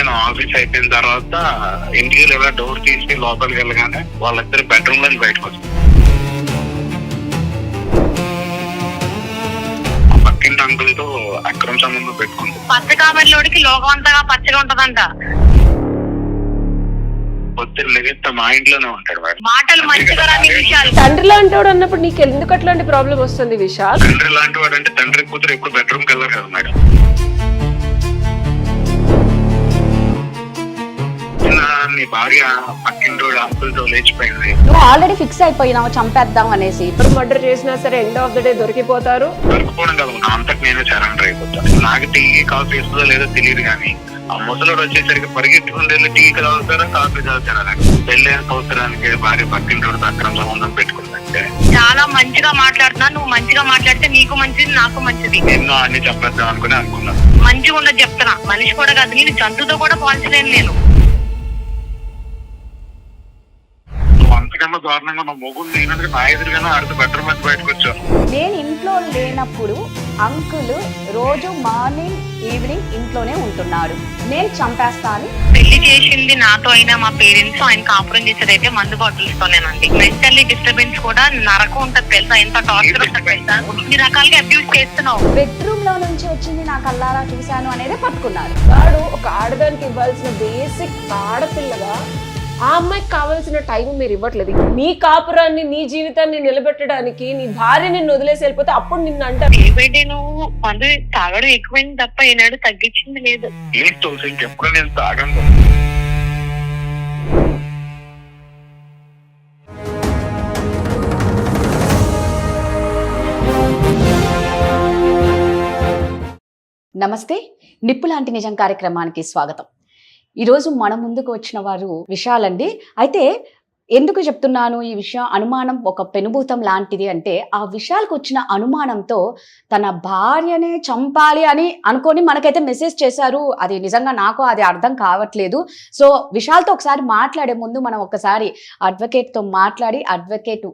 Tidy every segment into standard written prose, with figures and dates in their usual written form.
నేను ఆఫీస్ అయిపోయిన తర్వాత ఇంటికి వెళ్ళి డోర్ తీసి లోపలికి వెళ్ళగానే వాళ్ళిద్దరు బెడ్రూమ్ లో బయటకు వచ్చారు. పక్కింటి అంకుల్ తో అక్రమ సంబంధం పెట్టుకుంది. పచ్చ కాబట్లోడికి లోకం అంతగా పచ్చగా ఉంటదంట. పొద్దున్న లెగిస్తే మా ఇంట్లోనే ఉంటాడు మేడం. మాటలు మంచిగా రాని విషయాలు. తండ్రి లాంటి వాడు అన్నప్పుడు నీకు ఎందుకు అట్లాంటి ప్రాబ్లం వస్తుంది విశాల్? తండ్రి లాంటి వాడు అంటే తండ్రి కూతురు ఎప్పుడు బెడ్రూమ్ కి వెళ్ళరు కదా మేడం. నీ భార్య పక్కింటి అంకుల్ తో లేచిపోయింది. నువ్వు ఆల్రెడీ ఫిక్స్ అయిపోయినావు చంపేద్దాం అనేసి. ఇప్పుడు మర్డర్ చేసినా సరే ఎండ్ ఆఫ్ ద డే దొరికిపోతారు. దొరికిపోవడం కదా నా అంతకు నేనే సరెండర్ అయిపోతాను. నాకు టీ కాఫీ ఇస్తుందో లేదో తెలియదు కానీ ఆ ముసలోడు వచ్చేసరికి పరిగెట్టుకుని వెళ్ళి టీ తాగుతారా కాఫీ తాగుతారా. పెళ్లి సంవత్సరానికి భార్య పక్కింటి అక్రమ సంబంధం పెట్టుకుందంటే చాలా మంచిగా మాట్లాడుతున్నా. నువ్వు మంచిగా మాట్లాడితే నీకు మంచిది, నాకు మంచిది. ఎన్నో అన్ని చెప్పేద్దాం అనుకున్నాను. మంచిగా ఉండదు చెప్తున్నా. మనిషి కూడా కాదు, నేను జంతువుతో కూడా పోల్చలేను. నేను అంతకన్నా దారుణంగా నా మొగుడు లేనందుకు నా ఎదురుగానే ఆడితే బెడ్రూమ్ నుంచి బయటకు వచ్చాను. నేను ఇంట్లో లేనప్పుడు అంకుల్ రోజు మార్నింగ్ ఈవినింగ్ ఇంట్లోనే ఉంటున్నాడు. నేను చంపేస్తాను. పెళ్లి చేసింది నాతో అయినా మా పేరెంట్స్, ఆయన కాపురం చేసేదైతే మందు బాటిల్స్ తోనేనండి. మెంటల్లీ డిస్టర్బెన్స్ కూడా నరకం ఉంటది తెలుసా? ఎంత టార్చర్ ఉంటది తెలుసా? ఇన్ని రకాలుగా అబ్యూస్ చేస్తున్నావు. బెడ్రూమ్ లో నుంచి వచ్చింది నా కల్లారా చూశాను అనేది పట్టుకున్నారు. వాడు ఒక ఆడదానికి ఇవ్వాల్సిన బేసిక్ ఆడపిల్లగా ఆ అమ్మాయికి కావాల్సిన టైం మీరు ఇవ్వట్లేదు. నీ కాపురాన్ని, నీ జీవితాన్ని నిలబెట్టడానికి నీ భార్య నిన్ను వదిలేసి వెళ్ళిపోతే అప్పుడు నిన్ను అంటారు. ఏబైతే నువ్వు మందు తాగడం ఎక్కువైంది తప్ప ఏనాడు తగ్గించింది లేదు. ఏంటి తులసి ఇంకెప్పుడు నేను తాగను. నమస్తే, నిప్పులాంటి నిజం కార్యక్రమానికి స్వాగతం. ఈరోజు మన ముందుకు వచ్చిన వారు విశాల్ అండి. అయితే ఎందుకు చెప్తున్నాను ఈ విషయం? అనుమానం ఒక పెనుభూతం లాంటిది అంటే ఆ విశాల్కి వచ్చిన అనుమానంతో తన భార్యనే చంపాలి అని అనుకొని మనకైతే మెసేజ్ చేశారు. అది నిజంగా నాకు అది అర్థం కావట్లేదు. సో విశాల్తో ఒకసారి మాట్లాడే ముందు మనం ఒకసారి అడ్వకేట్తో మాట్లాడి, advocate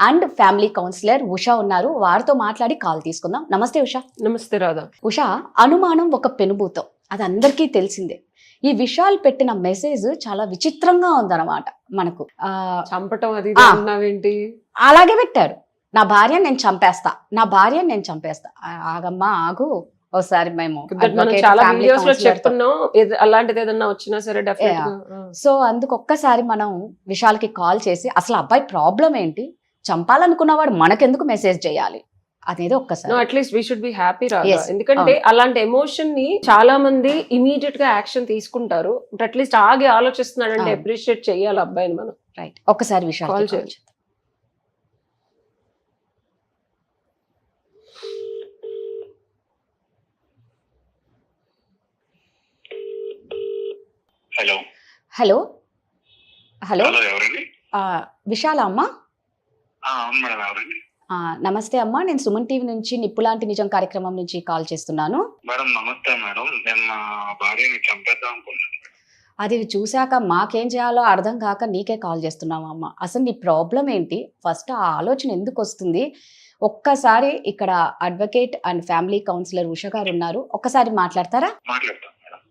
and family counsellor Usha ఉన్నారు, వారితో మాట్లాడి కాల్ తీసుకుందాం. నమస్తే ఉషా. నమస్తే రాధా. ఉషా, అనుమానం ఒక పెనుభూతం, అది అందరికీ తెలిసిందే. ఈ విషయాలు పెట్టిన మెసేజ్ చాలా విచిత్రంగా ఉందన్నమాట. మనకు చంపటం అది అన్నావేంటి? అలాగే పెట్టారు, నా భార్య నేను చంపేస్తా, నా భార్య నేను చంపేస్తా. ఆగమ్మా ఆగు, ఒకసారి మేము చాలా వీడియోస్ లో చెప్తున్నాం. అలాంటిది ఏదన్నా వచ్చినా సరే సో అందుకు ఒక్కసారి మనం విశాల్కి కాల్ చేసి అసలు అబ్బాయి ప్రాబ్లం ఏంటి, చంపాలనుకున్నవాడు మనకెందుకు మెసేజ్ చేయాలి అనేది ఒక్కసారి. At least we should be happy రాదా. ఎందుకంటే అలాంటి ఎమోషన్ ని చాలా మంది ఇమీడియట్ గా యాక్షన్ తీసుకుంటారు. బట్ అట్లీస్ట్ ఆగి ఆలోచిస్తున్నాడంటే అప్రిషియేట్ చేయాలి అబ్బాయిని మనం. రైట్, ఒక్కసారి విషయం కాల్ చేయండి. హలో హలో హలో, ఎవరండి? విశాల అమ్మా? అవును మేడం, ఎవరండి? నమస్తే అమ్మా, నేను సుమన్ టీవీ నుంచి నిప్పులాంటి నిజం కార్యక్రమం నుంచి కాల్ చేస్తున్నాను. మేడం నమస్తే మేడం, నేను మా భార్యని చంపేద్దాం అనుకున్నాను. అది చూశాక మాకేం చేయాలో అర్థం కాక నీకే కాల్ చేస్తున్నాము అమ్మ. అసలు నీ ప్రాబ్లం ఏంటి, ఫస్ట్ ఆ ఆలోచన ఎందుకు వస్తుంది? ఒక్కసారి ఇక్కడ advocate and family counsellor Usha గారు ఉన్నారు, ఒక్కసారి మాట్లాడతారా? మాట్లాడతాను మేడం.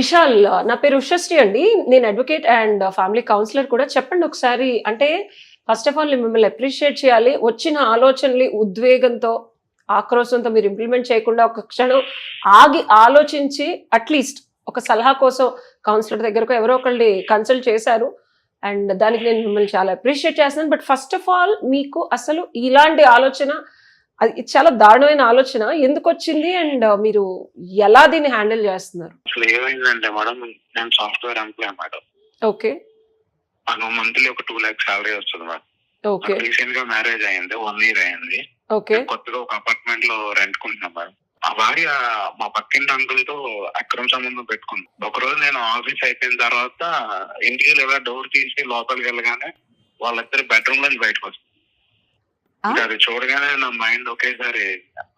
విశాల్, నా పేరు ఉషశ్రీ అండి. నేను అడ్వకేట్ అండ్ ఫ్యామిలీ కౌన్సిలర్ కూడా. చెప్పండి ఒకసారి. అంటే ఫస్ట్ ఆఫ్ ఆల్ మిమ్మల్ని అప్రిషియేట్ చేయాలి. వచ్చిన ఆలోచనలు ఉద్వేగంతో, ఆక్రోశంతో మీరు ఇంప్లిమెంట్ చేయకుండా ఒక క్షణం ఆగి ఆలోచించి అట్లీస్ట్ ఒక సలహా కోసం కౌన్సిలర్ దగ్గరకు ఎవరో ఒకళ్ళని కన్సల్ట్ చేశారు. అండ్ దానికి నేను మిమ్మల్ని చాలా అప్రిషియేట్ చేస్తున్నాను. బట్ ఫస్ట్ ఆఫ్ ఆల్ మీకు అసలు ఇలాంటి ఆలోచన, అది చాలా దారుణమైన ఆలోచన, ఎందుకు వచ్చింది అండ్ మీరు ఎలా దీన్ని హ్యాండిల్ చేస్తున్నారు? అసలు ఏమైందంటే మేడం, నేను సాఫ్ట్వేర్ ఎంప్లాయ్ మేడం. ఓకే. నాకు మంత్లీ ఒక 2 lakhs శాలరీ వస్తుంది మేడం. ఓకే. రీసెంట్ గా మ్యారేజ్ అయింది, 1 year అయింది. ఓకే. కొత్తగా ఒక అపార్ట్మెంట్ లో రెంట్ కుంటున్నాం మేడం. మా భార్య మా పక్కింటి అంకుల్ తో అక్రమ సంబంధం పెట్టుకుంది. ఒకరోజు నేను ఆఫీస్ అయిపోయిన తర్వాత ఇంటికి వెళ్ళి డోర్ తీసి లోపలికి వెళ్ళగానే వాళ్ళిద్దరు బెడ్రూమ్ నుంచి బయటకు వచ్చారు. అది చూడగానే నా మైండ్ ఒకేసారి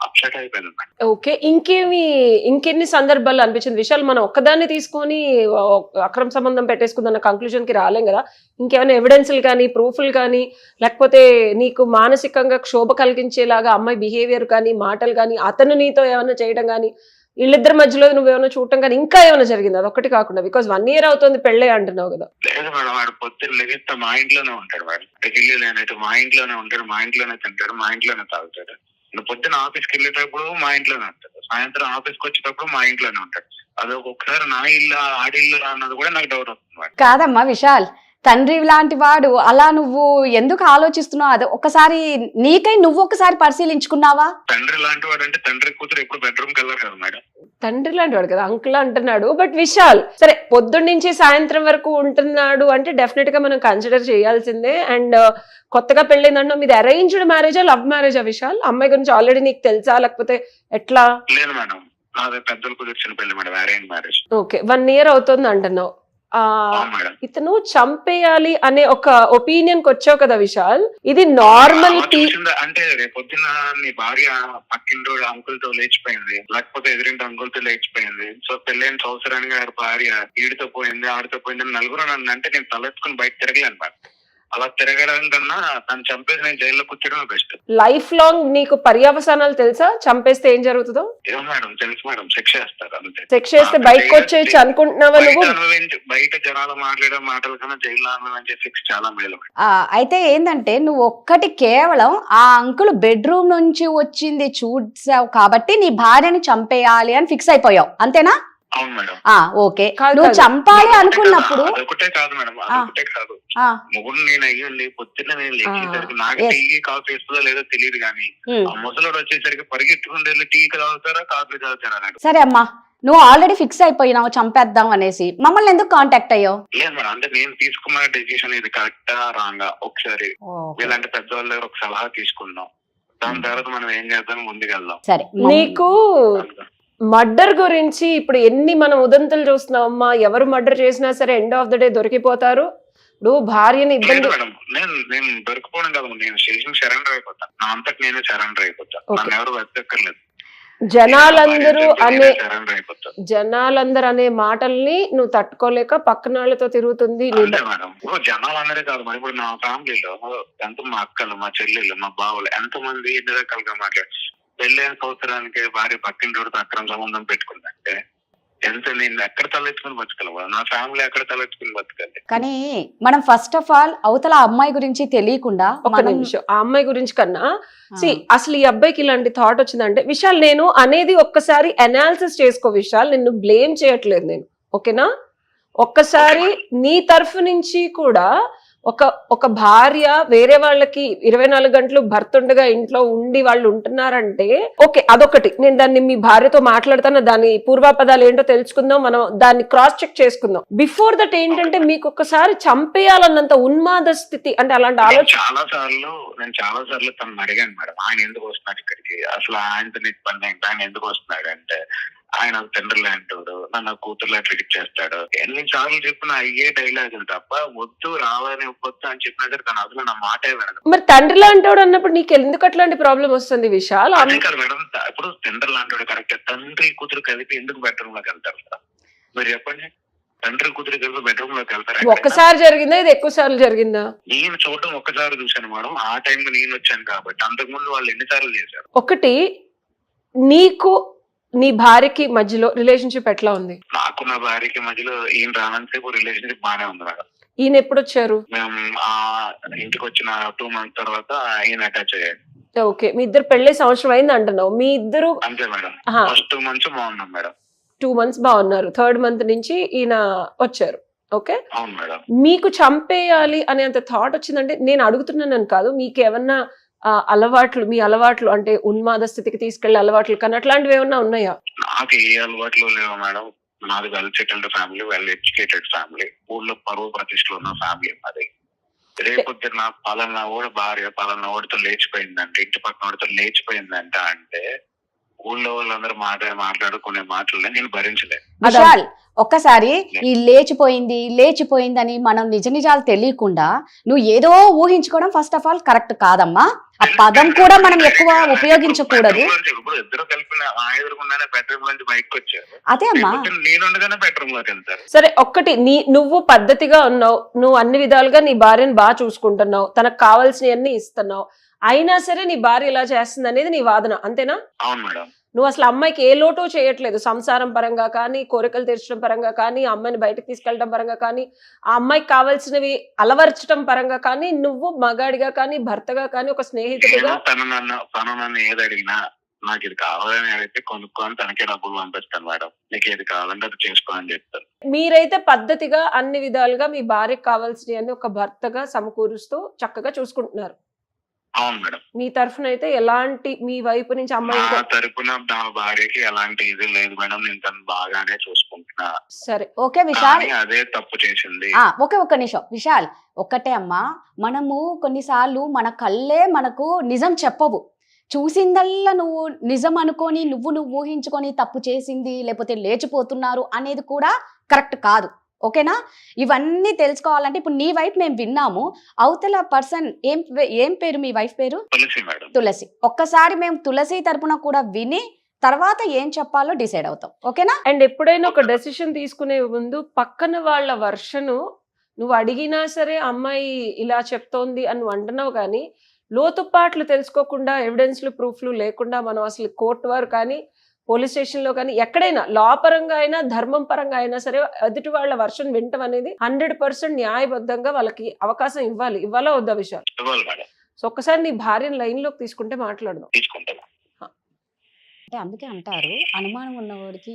అప్సెట్ అయిపోయింది. ఓకే. ఇంకెన్ని సందర్భాలు అనిపించింది విషయాలు మనం ఒక్కదాన్ని తీసుకొని అక్రమ సంబంధం పెట్టేసుకుందన్న కంక్లూజన్ కి రాలేం కదా? ఇంకేమైనా ఎవిడెన్స్లు కానీ, ప్రూఫ్లు కానీ, లేకపోతే నీకు మానసికంగా క్షోభ కలిగించేలాగా అమ్మాయి బిహేవియర్ కానీ, మాటలు కానీ, అతను నీతో ఏమైనా చేయడం కానీ వీళ్ళిద్దరి మధ్యలో నువ్వేమైనా చూడటం కానీ ఇంకా ఏమైనా జరిగింది అదొక్కటి కాకుండా? బికాజ్ 1 year అవుతుంది పెళ్ళే అంటున్నావు కదా. లేదు మేడం, వాడు పొద్దున్న లెగిస్తే మా ఇంట్లోనే ఉంటాడు. వాడు ఢిల్లీ లేనైతే మా ఇంట్లోనే ఉంటాడు, మా ఇంట్లోనే తింటాడు, మా ఇంట్లోనే తాగుతాడు. పొద్దున్న ఆఫీస్కి వెళ్ళేటప్పుడు మా ఇంట్లోనే ఉంటాడు, సాయంత్రం ఆఫీస్కి వచ్చేటప్పుడు మా ఇంట్లోనే ఉంటాడు. అది ఒక్కొక్కసారి నా ఇల్లు ఆడిల్లు అన్నది కూడా నాకు డౌట్ వస్తుంది. కాదమ్మా విశాల్, తండ్రి లాంటి వాడు అలా నువ్వు ఎందుకు ఆలోచిస్తున్నావు? అది ఒకసారి నీకై నువ్వు ఒకసారి పరిశీలించుకున్నావా? తండ్రి లాంటి వాడు అంటే తండ్రి కూతురు ఎప్పుడు బెడ్రూమ్ కి వెళ్ళరు కదా మేడం. తండ్రి లాంటి వాడు కదా, అంకుల్ అంటున్నాడు. బట్ విశాల్ సరే పొద్దున్న నుంచి సాయంత్రం వరకు ఉంటున్నాడు అంటే డెఫినెట్ గా మనం కన్సిడర్ చేయాల్సిందే. అండ్ కొత్తగా పెళ్ళైందంటే మీది అరేంజ్డ్ మ్యారేజా లవ్ మ్యారేజా విశాల్? అమ్మాయి గురించి ఆల్రెడీ నీకు తెలుసా లేకపోతే ఎట్లా? లేదు మేడం, నాది పెద్దలు కుదిర్చిన పెళ్లి madam, arrange marriage. Okay, 1 year అవుతుంది అంటున్నావు. ఇతను చంపేయాలి అనే ఒక ఒపీనియన్ కి వచ్చావు కదా విశాల్, ఇది నార్మల్ అంటే రేపొద్దున నీ భార్య పక్కింటి అంకుల్ తో లేచిపోయింది, లేకపోతే ఎదురింటి అంకుల్ తో లేచిపోయింది, సో పెళ్ళైన సంవత్సరానికి భార్య ఈడితో పోయింది ఆడితో పోయింది నలుగురు నన్ను అంటే నేను తలెత్తుకుని బయట తిరగలేను మేడం. అలా తిరగడం కన్నా తను చంపేసి నేను జైల్లో కూర్చోడమే బెస్ట్. లైఫ్ లాంగ్ నీకు పర్యవసానాలు తెలుసా? చంపేస్తే ఏం జరుగుతుందో? ఏమో మేడం, తెలుసు మేడం, శిక్ష వేస్తారు అంతే. శిక్ష వేస్తే బయటకు వచ్చేయచ్చు అనుకుంటున్నావా నువ్వు? బయట జనాలు మాట్లాడే మాటల కన్నా జైల్లో అనుభవించే శిక్ష చాలా మేలు. అయితే ఏంటంటే నువ్వు ఒక్కటి కేవలం ఆ అంకుల్ బెడ్రూమ్ నుంచి వచ్చింది చూసావు కాబట్టి నీ భార్యని చంపేయాలి అని ఫిక్స్ అయిపోయావు, అంతేనా? అవును మేడం. ఓకే, నువ్వు చంపాలి అనుకున్నప్పుడు అదొకటే కాదు మేడం, అదొకటే కాదు, మొగుడు నేను అయ్యండి పొద్దున్న నేను లేచేసరికి నాకు టీ కాఫీ ఇస్తుందో లేదో తెలియదు కానీ ఆ ముసలోడు వచ్చేసరికి పరిగెత్తుకుంటే వెళ్ళి టీ తాగుతారా కాఫీ తాగుతారా అన్నాడు. సరే అమ్మా, నువ్వు ఆల్రెడీ ఫిక్స్ అయిపోయినావు చంపేద్దాం అనేసి, మమ్మల్ని ఎందుకు కాంటాక్ట్ అయ్యావు? లేదు మేడం, అంటే నేను తీసుకున్న డెసిషన్ ఇది కరెక్టా రాంగా ఒకసారి ఇలాంటి పెద్దవాళ్ళ దగ్గర ఒక సలహా తీసుకుందాం, దాని తర్వాత మనం ఏం చేద్దాం ముందుకెళ్దాం. సరే, నీకు మర్డర్ గురించి ఇప్పుడు ఎన్ని మనం ఉదంతులు చూస్తున్నావమ్మా, ఎవరు మర్డర్ చేసినా సరే ఎండ్ ఆఫ్ ద డే దొరికిపోతారు. నువ్వు భార్యని ఇబ్బంది నేను దొరికిపోవడం కాదు, నేను స్టేషన్ సరెండర్ అయిపోతాను, నా అంతకు నేనే సరెండర్ అయిపోతాను, నన్ను ఎవరు వెతకక్కర్లేదు. జనాలందరూ అనే మాటల్ని నువ్వు తట్టుకోలేక పక్కన వాళ్ళతో తిరుగుతుంది. మేడం జనాలందరే కాదు మరి, ఇప్పుడు నా ఫ్యామిలీలో ఎంత మా అక్కలు మా చెల్లెళ్ళు మా బావులు ఎంతమంది ఎన్ని రకాలుగా మాట్లాడు పెళ్ళైన సంవత్సరానికి భార్య పక్కింటి అక్రమ సంబంధం పెట్టుకుందంటే ఎంత నేను ఎక్కడ తలెత్తుకుని బతకలేవా, నా ఫ్యామిలీ ఎక్కడ తలెత్తుకుని బతకాలి. కానీ మనం ఫస్ట్ ఆఫ్ ఆల్ అవతల అమ్మాయి గురించి తెలియకుండా ఒక నిమిషం ఆ అమ్మాయి గురించి కన్నా అసలు ఈ అబ్బాయికి ఇలాంటి థాట్ వచ్చిందంటే విశాల్ నేను అనేది ఒక్కసారి అనాలిసిస్ చేసుకో విశాల్, నిన్ను బ్లేమ్ చేయట్లేదు నేను, ఓకేనా? ఒక్కసారి నీ తరఫు నుంచి కూడా ఒక భార్య వేరే వాళ్ళకి 24 గంటలు భర్త ఉండగా ఇంట్లో ఉండి వాళ్ళు ఉంటున్నారంటే ఓకే, అదొకటి. నేను దాన్ని మీ భార్యతో మాట్లాడతాను, దాని పూర్వాపదాలు ఏంటో తెలుసుకుందాం, మనం దాన్ని క్రాస్ చెక్ చేసుకుందాం. బిఫోర్ దట్ ఏంటంటే మీకు ఒక్కసారి చంపేయాలన్నంత ఉన్మాద స్థితి అంటే అలాంటి ఆలోచన నేను చాలా సార్లు తను అడిగాను మేడం, ఆయన ఎందుకు వస్తున్నాడు ఇక్కడికి, అసలు ఆయనతో నీకు పని ఏంటి, ఆయన ఎందుకు వస్తున్నాడు అంటే ఆయన తండ్రి లాంటాడు, నన్ను కూతురులా ట్రీట్ చేస్తాడు, ఎన్నిసార్లు చెప్పిన అయ్యే డైలాగులు తప్ప వద్దు రావాలని వద్దు అని చెప్పినా సరే తను అసలు నా మాటే వినదు. మరి తండ్రి లాంటాడు అన్నప్పుడు నీకు ఎందుకు అట్లాంటి ప్రాబ్లం వస్తుంది విశాల్? అదే కదా మేడం, ఇప్పుడు తండ్రి లాంటాడు కరెక్ట్, తండ్రి కూతురు కలిపి ఎందుకు బెడ్రూమ్ లోకి వెళ్తారు సార్ మీరు చెప్పండి? తండ్రి కూతురు కలిపి బెడ్రూమ్ లోకి వెళ్తారు? ఒక్కసారి జరిగిందా ఇది ఎక్కువ సార్లు జరిగిందా? నేను చూడడం ఒక్కసారి చూశాను మేడం, ఆ టైంలో నేను వచ్చాను కాబట్టి, అంతకుముందు వాళ్ళు ఎన్నిసార్లు చేశారు. ఒకటి నీకు నీ భార్యకి మధ్యలో రిలేషన్షిప్ ఎట్లా ఉంది? నాకు నా భార్యకి మధ్యలో ఈయన రానంతసేపు రిలేషన్షిప్ బాగానే ఉంది మేడం. ఈయన ఎప్పుడు వచ్చారు? మేము ఆ ఇంటికి వచ్చిన 2 months తర్వాత ఈయన అటాచ్ అయ్యాడు. ఓకే, మీ ఇద్దరు పెళ్లి సంవత్సరం అయింది అంటున్నావు, మీ ఇద్దరు అంతే మేడం. ఫస్ట్ 2 months బాగున్నాం మేడం, 2 months బాగున్నారు, 3rd month నుంచి ఈయన వచ్చారు. ఓకే, అవును మేడం. మీకు చంపేయాలి అనేంత థాట్ వచ్చిందంటే నేను అడుగుతున్నాను కాదు, మీకు ఏమన్నా అలవాట్లు మీ అలవాట్లు అంటే ఉన్మాద స్థితికి తీసుకెళ్లే అలవాట్లు కానీ అట్లాంటివి ఏమన్నా ఉన్నాయా? నాకు ఏ అలవాట్లు లేవు మేడం, నాది well settled family, well educated family, ఊళ్ళో పరువు ప్రతిష్టలు ఉన్న ఫ్యామిలీ అది. రేపొద్దున పలానా ఓడి భార్య పలానా ఓడితో లేచిపోయిందంటే, ఇంటి పక్కన ఓడితో లేచిపోయిందంట అంటే ఊళ్ళో వాళ్ళందరూ మాట్లాడుకునే మాటలు నేను భరించలేదు. విశాల్ ఒక్కసారి ఈ లేచిపోయిందని మనం నిజ నిజాలు తెలియకుండా నువ్వు ఏదో ఊహించుకోవడం ఫస్ట్ ఆఫ్ ఆల్ కరెక్ట్ కాదమ్మా. ఆ పదం కూడా మనం ఎక్కువ ఉపయోగించకూడదు. అదే అమ్మా, సరే ఒక్కటి నువ్వు పద్ధతిగా ఉన్నావు, నువ్వు అన్ని విధాలుగా నీ భార్యను బాగా చూసుకుంటున్నావు, తనకు కావాల్సినవన్నీ ఇస్తున్నావు, అయినా సరే నీ భార్య ఇలా చేస్తుంది అనేది నీ వాదన, అంతేనా? అవును మేడం. నువ్వు అసలు అమ్మాయికి ఏ లోటు చేయట్లేదు, సంసారం పరంగా కానీ, కోరికలు తీర్చడం పరంగా కానీ, ఆ అమ్మాయిని బయటకు తీసుకెళ్ళడం పరంగా కానీ, ఆ అమ్మాయికి కావాల్సినవి అలవర్చడం పరంగా కానీ, నువ్వు మగాడిగా కానీ, భర్తగా కానీ, ఒక స్నేహితుడిగా. తను నన్ను ఏది అడిగినా నాకు ఇది కావాలని అడిగితే కొనుక్కొని తనకే డబ్బులు పంపిస్తాను మేడం, నీకు ఏది కావాలంటే అది చేసుకో అని చెప్తాను. మీరైతే పద్ధతిగా అన్ని విధాలుగా మీ భార్యకు కావాల్సినవి అని ఒక భర్తగా సమకూరుస్తూ చక్కగా చూసుకుంటున్నారు. అవును మేడం. మీ తరఫున అయితే ఎలాంటి, మీ వైపు నుంచి అమ్మాయి నా తరపున నా భార్యకి ఎలాంటి ఇది లేదు మేడం, నేను తను బాగానే చూసుకుంటున్నా. సరే, ఓకే విశాల్, కానీ అదే తప్పు చేసింది. ఒక్క నిమిషం విశాల్, ఒక్కటే అమ్మా, మనము కొన్నిసార్లు మన కళ్ళే మనకు నిజం చెప్పవు. చూసిందల్లా నువ్వు నిజం అనుకొని నువ్వు ఊహించుకొని తప్పు చేసింది లేకపోతే లేచిపోతున్నారు అనేది కూడా కరెక్ట్ కాదు. ఓకేనా? ఇవన్నీ తెలుసుకోవాలంటే ఇప్పుడు నీ వైఫ్ మేము విన్నాము, అవతల పర్సన్ ఏం పేరు మీ వైఫ్ పేరు? తులసి మేడం. తులసి. ఒక్కసారి మేము తులసి తరపున కూడా విని తర్వాత ఏం చెప్పాలో డిసైడ్ అవుతాం. ఓకేనా? అండ్ ఎప్పుడైనా ఒక డెసిషన్ తీసుకునే ముందు పక్కన వాళ్ళ వర్షను నువ్వు అడిగినా సరే అమ్మాయి ఇలా చెప్తోంది అని నువ్వు అంటున్నావు, కానీ లోతుపాట్లు తెలుసుకోకుండా, ఎవిడెన్స్లు ప్రూఫ్లు లేకుండా మనం అసలు కోర్టు వారు కానీ, పోలీస్ స్టేషన్లో కానీ, ఎక్కడైనా లా పరంగా అయినా ధర్మం పరంగా అయినా సరే ఎదుటి వాళ్ళ వర్షన్ వినటం అనేది 100% న్యాయబద్ధంగా వాళ్ళకి అవకాశం ఇవ్వాలా వద్దా విషయాలు? సో ఒక్కసారి నీ భార్యను లైన్ లోకి తీసుకుంటే మాట్లాడదాం. అంటే అందుకే అంటారు, అనుమానం ఉన్నవాడికి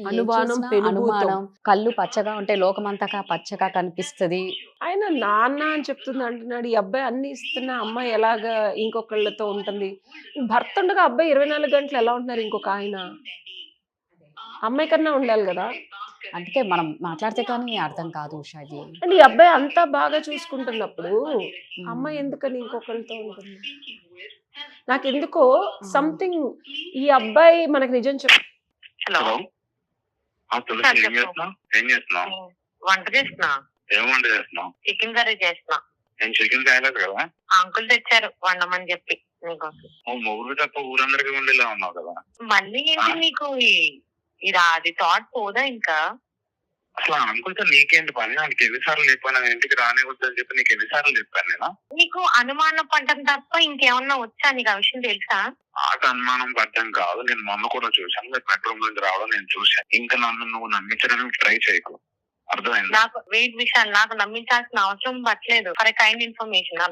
అనుమానం, కళ్ళు పచ్చగా ఉంటే లోకమంతగా పచ్చగా కనిపిస్తుంది. ఆయన నాన్న అని చెప్తుంది అంటున్నాడు, ఈ అబ్బాయి అన్ని ఇస్తున్నా అమ్మాయి ఎలాగా ఇంకొకళ్ళతో ఉంటుంది? భర్త ఉండగా అబ్బాయి 24 గంటలు ఎలా ఉంటున్నారు ఇంకొక ఆయన? అమ్మాయి కన్నా ఉండాలి కదా. అందుకే మనం మాట్లాడితే కానీ అర్థం కాదు ఉషాజీ. అంటే ఈ అబ్బాయి అంతా బాగా చూసుకుంటున్నప్పుడు అమ్మాయి ఎందుకని ఇంకొకరితో ఉంటుంది? నాకు ఎందుకో సంథింగ్ ఈ అబ్బాయి మనకు నిజం హలో, తులసి ఏం చేస్తున్నావు? వంట చేస్తున్నా. ఏం వంట చేస్తున్నావు? చికెన్ కర్రీ చేస్తున్నా. నేను చికెన్ తేలేదు కదా. అంకుల్ తెచ్చారు వండమని చెప్పి. మొగుడు తప్ప ఊరందరికీ ఉండేలా ఉన్నావు కదా. మళ్ళీ ఏంటి నీకు ఇది అది థాట్ పోదా ఇంకా? అసలు అనుకుంటే నీకేంటి పని? నాకు ఎన్నిసార్లు చెప్పాను ఇంటికి రానివద్దని చెప్పి, నీకు ఎన్నిసార్లు చెప్పాను నేను? నీకు అనుమానం పడ్డం తప్ప ఇంకేమన్నా వచ్చా? నీకు ఆ విషయం తెలుసా? నాకు అనుమానం పడ్డం కాదు, నేను మొన్న కూడా చూసాను, మీరు బెడ్రూమ్ నుంచి రావడం నేను చూసాను. ఇంకా నన్ను నువ్వు నమ్మించడానికి ట్రై చేయకు, అర్థమైంది? నాకు వెయిట్ విషయాలు నాకు నమ్మించాల్సిన అవసరం పట్టలేదు. For kind information.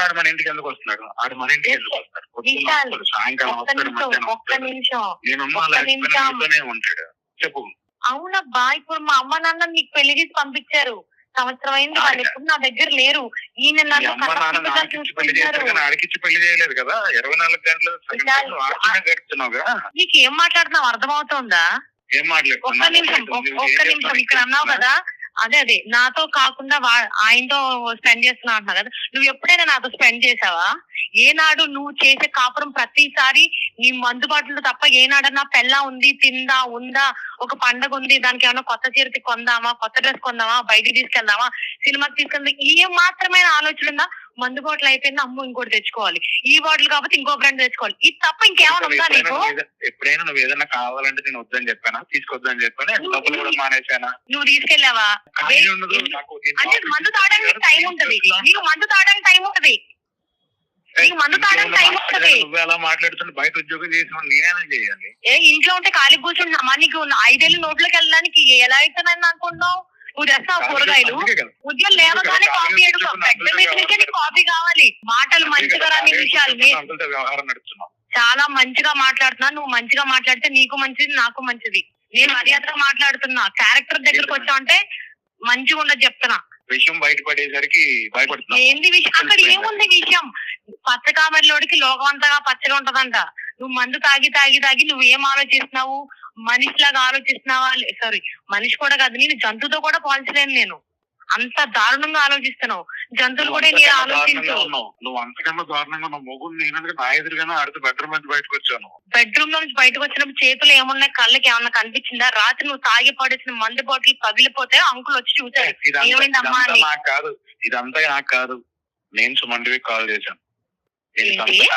ఆడు మన ఇంటికి ఎందుకు వస్తున్నాడు? ఆడు మన ఇంటికి ఎందుకు వస్తాడు? సాయంకాలం వస్తాడు, ఒక్క నిమిషం నేను ఉంటాడు. చెప్పు. అవునబ్బా, ఇప్పుడు మా అమ్మ నాన్న నీకు పెళ్లి చేసి పంపించారు, సంవత్సరం అయింది, వాళ్ళు ఎప్పుడు నా దగ్గర లేరు. ఈయన ఆడికిచ్చి పెళ్లి చేయలేదు కదా, 24 గంటలు గడుపుతున్నావుగా. నీకు ఏం మాట్లాడుతున్నావు అర్థమవుతుందా? ఏం మాట్లాడుతున్నా? ఒక్క నిమిషం ఇక్కడ అన్నావు కదా, అదే నాతో కాకుండా ఆయనతో స్పెండ్ చేస్తున్నావు అంటున్నావు కదా. నువ్వు ఎప్పుడైనా నాతో స్పెండ్ చేసావా? ఏనాడు నువ్వు చేసే కాపురం ప్రతిసారి నీ మందుబాటులో తప్ప ఏనాడన్నా పెళ్ళా ఉంది, తిందా, ఉందా, ఒక పండగ ఉంది, దానికి ఏమన్నా కొత్త చీర కొందామా, కొత్త డ్రెస్ కొందామా, బయటికి తీసుకెళ్దామా, సినిమాకి తీసుకెళ్దాం, ఏం మాత్రమైన ఆలోచన ఉందా? మందు బాటిల్ అయిపోయింది, అమ్మ ఇంకోటి తెచ్చుకోవాలి, ఈ బాటిల్ కాబట్టి ఇంకో బ్రాండ్ తెచ్చుకోవాలి, ఇది తప్ప ఇంకేమైనా ఉందా నీకు? ఎప్పుడైనా నువ్వు ఏదైనా కావాలంటే నేను వద్దని చెప్పానా, తీసుకొద్దని చెప్పానా, డబ్బులు కూడా మానేసానా? నువ్వు తీసుకెళ్ళావా? అంటే మందు తాగడానికి టైం ఉంటది, నీకు మందు తాగడానికి టైం ఉంటది, నీకు మందు తాగడానికి టైం ఉంటది. నువ్వు ఎలా మాట్లాడుతుంటే బయట ఉద్యోగం చేసిన నేనేనా చేయాలి? ఇంట్లో ఉంటే ఖాళీ కూర్చుంటున్నామా? నీకు 5 ఏళ్ళు నోట్లోకి వెళ్ళడానికి ఎలా అవుతున్నాయని అనుకుంటున్నావు? నువ్వు తెస్తావు కూరగాయలు, ఉద్యోగం లేవగానే కాఫీ అడుగు, పెద్ద మీదకే నీకు కాఫీ కావాలి. మాటలు మంచిగా రాని విషయాలు వ్యవహారం నడుస్తున్నావు. చాలా మంచిగా మాట్లాడుతున్నా, నువ్వు మంచిగా మాట్లాడితే నీకు మంచిది, నాకు మంచిది. నేను మర్యాదగా మాట్లాడుతున్నా, క్యారెక్టర్ దగ్గరకు వచ్చావంటే మంచిగా ఉండదు చెప్తున్నా. విషయం బయటపడేసరికి భయపడుతున్నా. ఏంది విషయం? అక్కడ ఏముంది విషయం? పచ్చ కామెర్లోడికి లోకం అంతగా పచ్చగా ఉంటదంట. నువ్వు మందు తాగి తాగి తాగి నువ్వు ఏం ఆలోచిస్తున్నావు? మనిషిలాగా ఆలోచిస్తున్నావా? సారీ, మనిషి కూడా కాదు, నేను జంతువుతో కూడా పోల్చలేను. నేను అంత దారుణంగా ఆలోచిస్తున్నావు. జంతువులు కూడా నేను ఆలోచించావు. నువ్వు అంతకన్నా దారుణంగా నువ్వు మొగుడు నేను నా ఎదురుగానే ఆడితే బెడ్రూమ్ నుంచి బయటకు వచ్చాను. బెడ్రూమ్ లో నుంచి బయటకు వచ్చినప్పుడు చేతులు ఏమున్నాయి, కళ్ళకి ఏమన్నా కనిపించిందా? రాత్రి నువ్వు తాగి పడేసిన మందు బాటిల్ పగిలిపోతే అంకుల్ వచ్చి చూసారు, ఏమైందమ్మా అని. నాకు కాదు, ఇదంతా నాకు కాదు, నేను సుమంటివి కాల్ చేశాను.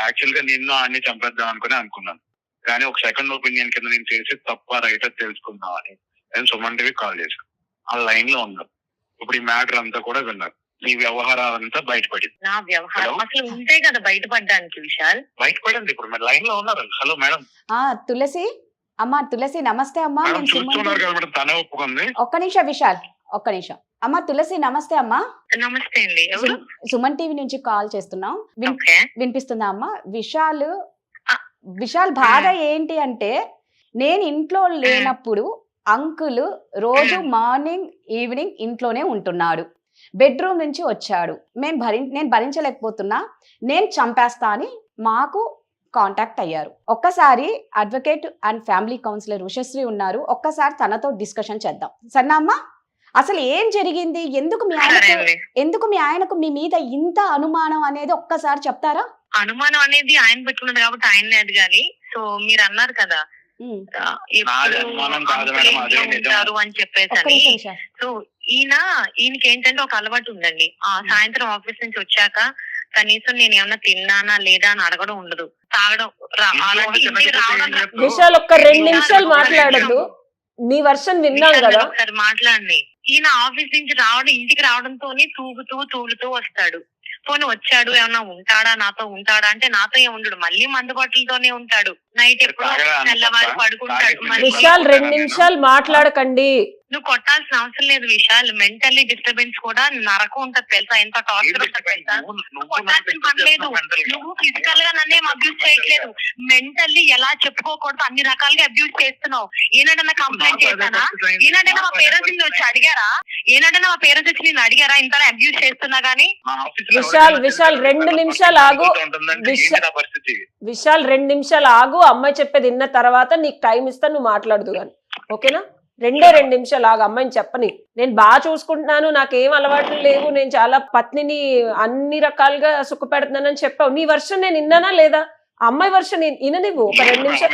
యాక్చువల్ గా నిన్ను అన్ని చంపేద్దాం అనుకున్నాను, కానీ ఒక సెకండ్ ఒపీనియన్ కింద నేను చేసి తప్ప రైట్ తెలుసుకుందాం అని నేను సుమంటివి కాల్ చేశాను. ఆ లైన్ లో ఉన్నాను. ఇప్పుడు ఈ మ్యాటర్ అంతా కూడా విన్నారు, నీ వ్యవహారాలంతా బయటపడింది. నా వ్యవహారం అసలు ఉంటే కదా బయటపడడానికి విషయాలు. బయటపడింది, ఇప్పుడు మీరు లైన్ లో ఉన్నారు. Hello madam. తులసి, అమ్మా తులసి నమస్తే అమ్మా. మేడం నేను సుమన్ చూస్తున్నారు కదా మేడం, తనే ఒప్పుకుంది. ఒక్క నిమిషం విశాల్, ఒక్క నిమిషం. అమ్మా తులసి నమస్తే అమ్మా. నమస్తే అండి. ఎవరు? సుమన్ టీవీ నుంచి కాల్ చేస్తున్నాం. ఓకే. వినిపిస్తుందా అమ్మా? విశాల్ బాధ ఏంటి అంటే, నేను ఇంట్లో లేనప్పుడు అంకుల్ రోజు మార్నింగ్ ఈవినింగ్ ఇంట్లోనే ఉంటున్నాడు, బెడ్రూమ్ నుంచి వచ్చాడు, నేను భరించలేకపోతున్నా, నేను చంపేస్తా అని మాకు కాంటాక్ట్ అయ్యారు. ఒక్కసారి advocate and family counsellor Ushasri ఉన్నారు, ఒక్కసారి తనతో డిస్కషన్ చేద్దాం. సరేనా అమ్మా? అసలు ఏం జరిగింది, ఎందుకు మీ ఆయనకు మీ మీద ఇంత అనుమానం అనేది ఒక్కసారి చెప్తారా? అనుమానం అనేది ఆయన పెట్టుకున్నాడు కాబట్టి ఆయన్నే అడగాలి. సో మీరు అన్నారు కదా ఉంటారు అని చెప్పేసి. సో ఈయనకి ఏంటంటే ఒక అలవాటు ఉందండి. సాయంత్రం ఆఫీస్ నుంచి వచ్చాక కనీసం నేను ఏమన్నా తిన్నానా లేదా అని అడగడం ఉండదు, తాగడం. విశాల్ ఒక్క 2 నిమిషాలు మాట్లాడద్దు, నీ వర్షన్ విన్నాను కదా. ఒకసారి మాట్లాడి. ఈయన ఆఫీస్ నుంచి ఇంటికి రావడంతోనే తూలుతూ వస్తాడు. పోనీ వచ్చాడు ఏమన్నా ఉంటాడా, నాతో ఉంటాడా అంటే నాతో ఏం ఉండడు, మళ్ళీ మందు బాటిల్తోనే ఉంటాడు. నైట్ ఎప్పుడు తెల్లవారు పడుకుంటాడు. విశాల్ 2 నిమిషాలు మాట్లాడకండి. నువ్వు కొట్టాల్సిన అవసరం లేదు విశాల్. మెంటల్లీ డిస్టర్బెన్స్ కూడా నరకం ఉంటది తెలుసా, ఎంత టార్చర్ ఉంటది తెలుసా. నువ్వు కొట్టాల్సిన పని లేదు. నువ్వు ఫిజికల్ గా నన్నేం అబ్యూస్ చేయట్లేదు, మెంటల్లీ ఎలా చెప్పుకోకూడదు అన్ని రకాలుగా అబ్యూస్ చేస్తున్నావు. ఏనాడన్నా కంప్లైంట్ చేశానా? ఏనాడైనా మా పేరెంట్స్ వచ్చి అడిగారా? ఏనాడైనా మా పేరెంట్స్ వచ్చి నేను అడిగారా ఇంత అబ్యూస్ చేస్తున్నా గానీ? విశాల్ 2 నిమిషాలు ఆగు. విశాల్ 2 నిమిషాలు ఆగు, అమ్మాయి చెప్పేది విన్న తర్వాత నీకు టైం ఇస్తా, నువ్వు మాట్లాడదు గాని. ఓకేనా? 2 నిమిషాలు ఆగు, అమ్మాయిని చెప్పని. నేను బాగా చూసుకుంటున్నాను, నాకేం అలవాట్లు లేవు, నేను చాలా పత్నిని అన్ని రకాలుగా సుఖ పెడుతున్నానని చెప్పావు. నీ వర్షన్ నేను విన్నానా లేదా? అమ్మాయి వర్షన్ విననివ్వు. ఒక 2 నిమిషాలు.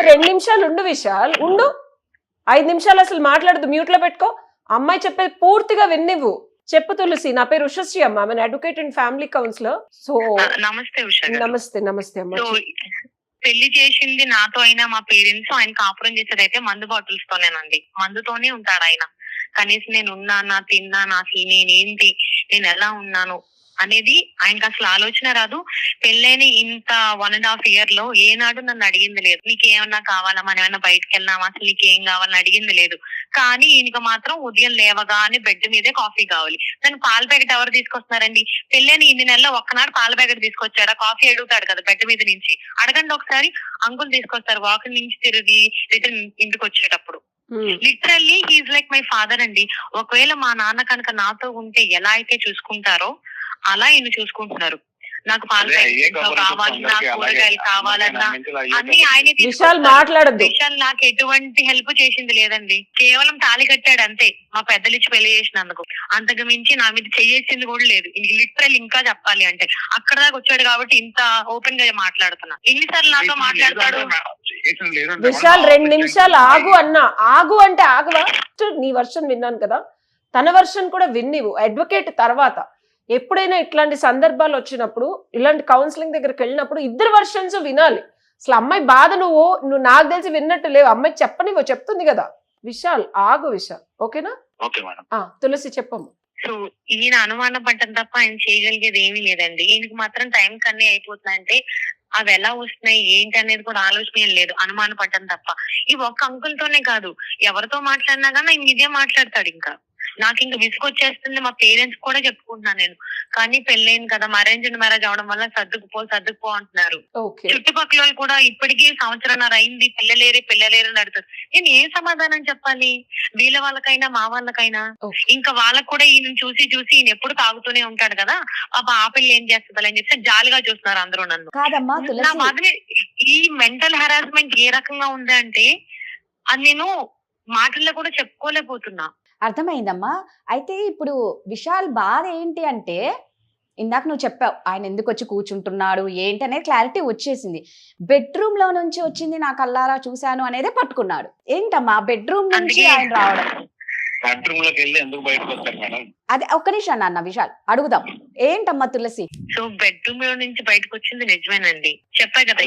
2 నిమిషాలు ఉండు విశాల్, ఉండు. 5 నిమిషాలు అసలు మాట్లాడదు, మ్యూట్ లో పెట్టుకో. అమ్మాయి చెప్పేది పూర్తిగా విన్నివ్వు. చెప్పు తులసి. నా పేరు ఉషశ్రీ అమ్మ, I am advocate and family counsellor. So నమస్తే ఉషా. నమస్తే అమ్మ. పెళ్లి చేసింది నాతో అయినా మా పేరెంట్స్, ఆయన కాపురం చేసేది అయితే మందు బాటిల్స్ తోనేనండి. మందుతోనే ఉంటాడు ఆయన. కనీసం నేను ఉన్నానా, తిన్నానా, అసలు నేనేంటి, నేను ఎలా ఉన్నాను అనేది ఆయనకు అసలు ఆలోచన రాదు. పెళ్ళైన ఇంత 1.5 year లో ఏనాడు నన్ను అడిగింది లేదు, నీకేమన్నా కావాలా, మనం ఏమన్నా బయటకు వెళ్ళామా, అసలు నీకేం కావాలని అడిగింది లేదు. కానీ ఈయనకి మాత్రం ఉదయం లేవగానే బెడ్ మీదే కాఫీ కావాలి. నన్ను పాల ప్యాకెట్ ఎవరు తీసుకొస్తున్నారండి? పెళ్ళైన 8 నెలల్లో ఒక్కనాడు పాల ప్యాకెట్ తీసుకొచ్చారా? కాఫీ అడుగుతాడు కదా బెడ్ మీద నుంచి. అడగండి ఒకసారి. అంకుల్ తీసుకొస్తారు వాకింగ్ నుంచి తిరిగి రిటర్న్ ఇంటికి వచ్చేటప్పుడు. Literally he's like my father అండి. ఒకవేళ మా నాన్న కనుక నాతో ఉంటే ఎలా అయితే చూసుకుంటారో అలా ఈయన చూసుకుంటున్నారు. నాకు పాల ప్యాకెట్ కావాలి, నాకు కూరగాయలు కావాలన్నా అన్ని ఆయన విశాల్ మాట్లాడద్దు. విశాల్ నాకు ఎటువంటి హెల్ప్ చేసింది లేదండి. కేవలం తాళి కట్టాడు అంతే, మా పెద్దలు ఇచ్చి పెళ్లి చేసినందుకు. అంతకు మించి నా మీద చేసింది కూడా లేదు. లిటరల్ ఇంకా చెప్పాలి అంటే అక్కడ దాకా వచ్చాడు కాబట్టి ఇంత ఓపెన్ గా మాట్లాడుతున్నా. ఎన్నిసార్లు నాతో మాట్లాడతాడు విశాల్? 2 నిమిషాలు ఆగు అన్నా. ఆగు అంటే ఆగువా? నీ వర్షన్ విన్నాను కదా, తన వర్షన్ కూడా విన్నివు. అడ్వకేట్ తర్వాత ఎప్పుడైనా ఇట్లాంటి సందర్భాలు వచ్చినప్పుడు, ఇలాంటి కౌన్సిలింగ్ దగ్గరికి వెళ్ళినప్పుడు ఇద్దరు వర్షన్స్ వినాలి. అసలు అమ్మాయి బాధ నువ్వు నాకు తెలిసి విన్నట్టు లేవు. అమ్మాయి చెప్పనివ్వు, చెప్తుంది కదా. విశాల్ ఆగు విశాల్. ఓకేనా? తులసి చెప్పమ్మ. సో ఈయన అనుమానం పడ్డం తప్ప ఆయన చేయగలిగేది ఏమీ లేదండి. ఈయనకి మాత్రం టైం కన్నీ అయిపోతుందంటే అవి ఎలా వస్తున్నాయి ఏంటి అనేది కూడా ఆలోచన లేదు, అనుమానం పడ్డం తప్ప. ఈ ఒక్క అంకుల్ తోనే కాదు, ఎవరితో మాట్లాడినా కానీ ఆయన ఇదే మాట్లాడతాడు. ఇంకా నాకు ఇంకా విసుకొచ్చేస్తుంది. మా పేరెంట్స్ కూడా చెప్పుకుంటున్నాను నేను. కానీ పెళ్ళైంది కదా, అరేంజ్డ్ మ్యారేజ్ అవడం వల్ల సర్దుకుపో అంటున్నారు. చుట్టుపక్కల వాళ్ళు కూడా ఇప్పటికీ 1.5 సంవత్సరం అయింది, పిల్లలేరు అని అడుగుతారు. నేను ఏం సమాధానం చెప్పాలి వీళ్ళ వాళ్ళకైనా మా వాళ్ళకైనా? ఇంకా వాళ్ళకు కూడా ఈయన చూసి ఈయన ఎప్పుడు తాగుతూనే ఉంటాడు కదా, ఆ పిల్ల ఏం చేస్తుంది అని చెప్పి జాలిగా చూస్తున్నారు అందరూ నన్ను. నా బాధని ఈ మెంటల్ హెరాస్మెంట్ ఏ రకంగా ఉంది అంటే అది నేను మాటల్లో కూడా చెప్పుకోలేకపోతున్నా. అర్థమైందమ్మా. అయితే ఇప్పుడు విశాల్ బాధ ఏంటి అంటే, ఇందాక నువ్వు చెప్పావు ఆయన ఎందుకు వచ్చి కూర్చుంటున్నాడు ఏంటి అనేది క్లారిటీ వచ్చేసింది. బెడ్రూమ్ లో నుంచి వచ్చింది నా కల్లారా చూశాను అనేదే పట్టుకున్నాడు. ఏంటమ్మా బెడ్రూమ్ నుంచి ఆయన రావడం? అదే ఒక్క నిమిషం నాన్న విశాల్ అడుగుదాం. ఏంటమ్మా తులసి? సో బెడ్రూమ్ లో నుంచి బయటకు వచ్చింది నిజమేనండి, చెప్పా కదా.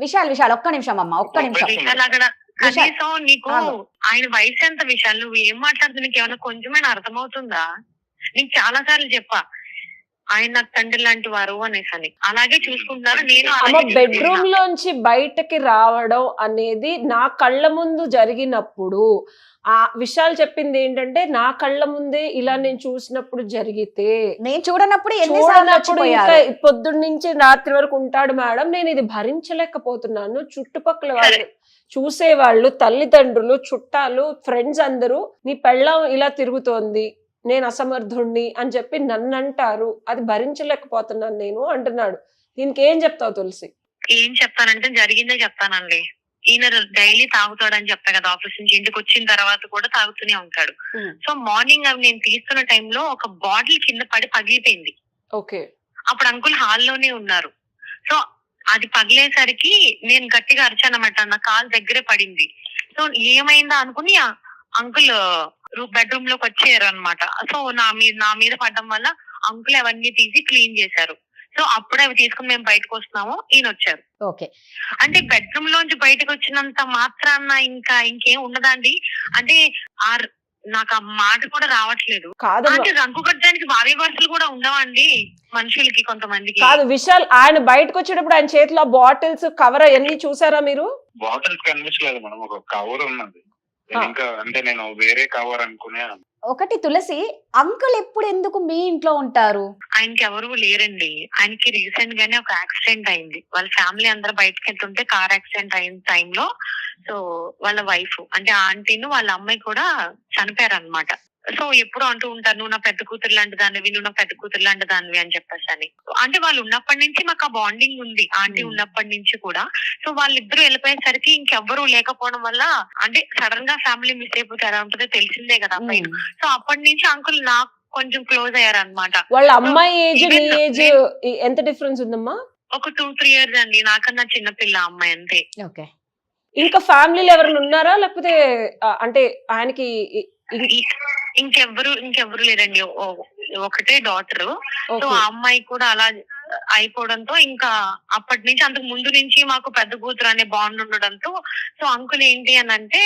విశాల్ ఒక్క నిమిషం అమ్మా, ఒక్క నిమిషం. కనీసం నీకు ఆయన వయసు ఎంత విషయాలు నువ్వు ఏం మాట్లాడుతున్నా నీకు ఏమన్నా కొంచెమైనా అర్థమవుతుందా? నీకు చాలా సార్లు చెప్పా ఆయన నాకు తండ్రి లాంటి వారు అనేసి అలాగే చూసుకుంటున్నారు. నేను అమ్మ అలాగే బెడ్రూమ్ లోంచి బయటకి రావడం అనేది నా కళ్ళ ముందు జరిగినప్పుడు ఆ విషయాలు చెప్పింది ఏంటంటే నా కళ్ళ ముందే ఇలా నేను చూసినప్పుడు జరిగితే నేను చూడనప్పుడు ఎన్నిసార్లు చూడనప్పుడు ఇంకా వచ్చిపోయారు. పొద్దున్న నుంచి రాత్రి వరకు ఉంటాడు మేడం, నేను ఇది భరించలేకపోతున్నాను. చుట్టుపక్కల వాళ్ళు చూసేవాళ్ళు, తల్లిదండ్రులు, చుట్టాలు, ఫ్రెండ్స్ అందరూ నీ పెళ్ళాం ఇలా తిరుగుతోంది, నేను అసమర్థుణ్ణి అని చెప్పి నన్ను అంటారు, అది భరించలేకపోతున్నాను నేను అంటున్నాడు. దీనికి ఏం చెప్తావు తులసి? ఏం చెప్తానంటే జరిగిందే చెప్తానండి. ఈయన డైలీ తాగుతాడని చెప్పా కదా, ఆఫీస్ నుంచి ఇంటికి వచ్చిన తర్వాత కూడా తాగుతూనే ఉంటాడు. సో మార్నింగ్ అవి నేను తీస్తున్న టైంలో ఒక బాటిల్ కింద పడి పగిలిపోయింది. ఓకే. అప్పుడు అంకుల్ హాల్లోనే ఉన్నారు. సో అది పగిలేసరికి నేను గట్టిగా అరిచానమాట, నా కాలు దగ్గరే పడింది. సో ఏమైందా అనుకుని అంకుల్ బెడ్రూమ్ లోకి వచ్చారు అనమాట. సో నా మీద పడడం వల్ల అంకుల్ అవన్నీ తీసి క్లీన్ చేశారు. సో అప్పుడు అవి తీసుకుని మేము బయటకు వస్తున్నాము, ఈయన వచ్చారు. ఓకే. అంటే బెడ్రూమ్ లోంచి బయటకు వచ్చినంత మాత్రాన ఇంకేం ఉండదండి. అంటే నాకు ఆ మాట కూడా రావట్లేదు. అంటే రంగు కట్టడానికి భార్య భర్తలు కూడా ఉండవండి మనుషులకి, కొంతమందికి. కాదు విశాల్, ఆయన బయటకు వచ్చేటప్పుడు ఆయన చేతిలో బాటిల్స్ కవర్ అవన్నీ చూసారా మీరు? బాటిల్స్ కనిపించలేదు మేడం, ఒక కవర్ ఉన్నది. ఇంకా అంటే నేను వేరే కవర్ అనుకునే. ఒకటి తులసి, అంకుల్ ఎప్పుడు ఎందుకు మీ ఇంట్లో ఉంటారు? ఆయనకి ఎవరు లేరండి. ఆయనకి రీసెంట్ గానే ఒక యాక్సిడెంట్ అయింది. వాళ్ళ ఫ్యామిలీ అందరూ బయటకు వెళ్తుంటే కార్ యాక్సిడెంట్ అయిన టైంలో సో వాళ్ళ వైఫ్ అంటే ఆంటీను వాళ్ళ అమ్మాయి కూడా చనిపోయారు అనమాట. సో ఎప్పుడు అంటూ ఉంటారు, నువ్వు నా పెద్ద కూతురు లాంటి దానివి, నువ్వు నా పెద్ద కూతురు లాంటి దానివి అని చెప్పేసి అని. అంటే వాళ్ళు ఉన్నప్పటి నుంచి మాకు ఆ బాండింగ్ ఉంది, ఆంటీ ఉన్నప్పటి నుంచి కూడా. సో వాళ్ళిద్దరూ వెళ్ళిపోయేసరికి ఇంకెవ్వరూ లేకపోవడం వల్ల అంటే సడన్ గా ఫ్యామిలీ మిస్ అయిపోతే ఎలా ఉంటుందో తెలిసిందే కదా అబ్బాయి. సో అప్పటి నుంచి అంకుల్ నాకు కొంచెం క్లోజ్ అయ్యారు అనమాట. వాళ్ళ అమ్మాయి ఏజ్ నీ ఏజ్ ఎంత డిఫరెన్స్ ఉందమ్మా? ఒక 2-3 years అండి, నాకన్నా చిన్నపిల్ల అమ్మాయి అంతే. ఓకే. ఇంకా ఫ్యామిలీలో ఎవరైనా ఉన్నారా లేకపోతే అంటే ఆయనకి ఇంకెవ్వరు లేరండి, ఒకటే డాటర్. సో ఆ అమ్మాయి కూడా అలా అయిపోవడంతో ఇంకా అప్పటి నుంచి అంతకు ముందు నుంచి మాకు పెద్ద కూతురు అనే బాండ్ ఉండడంతో సో అంకుల్ ఏంటి అని అంటే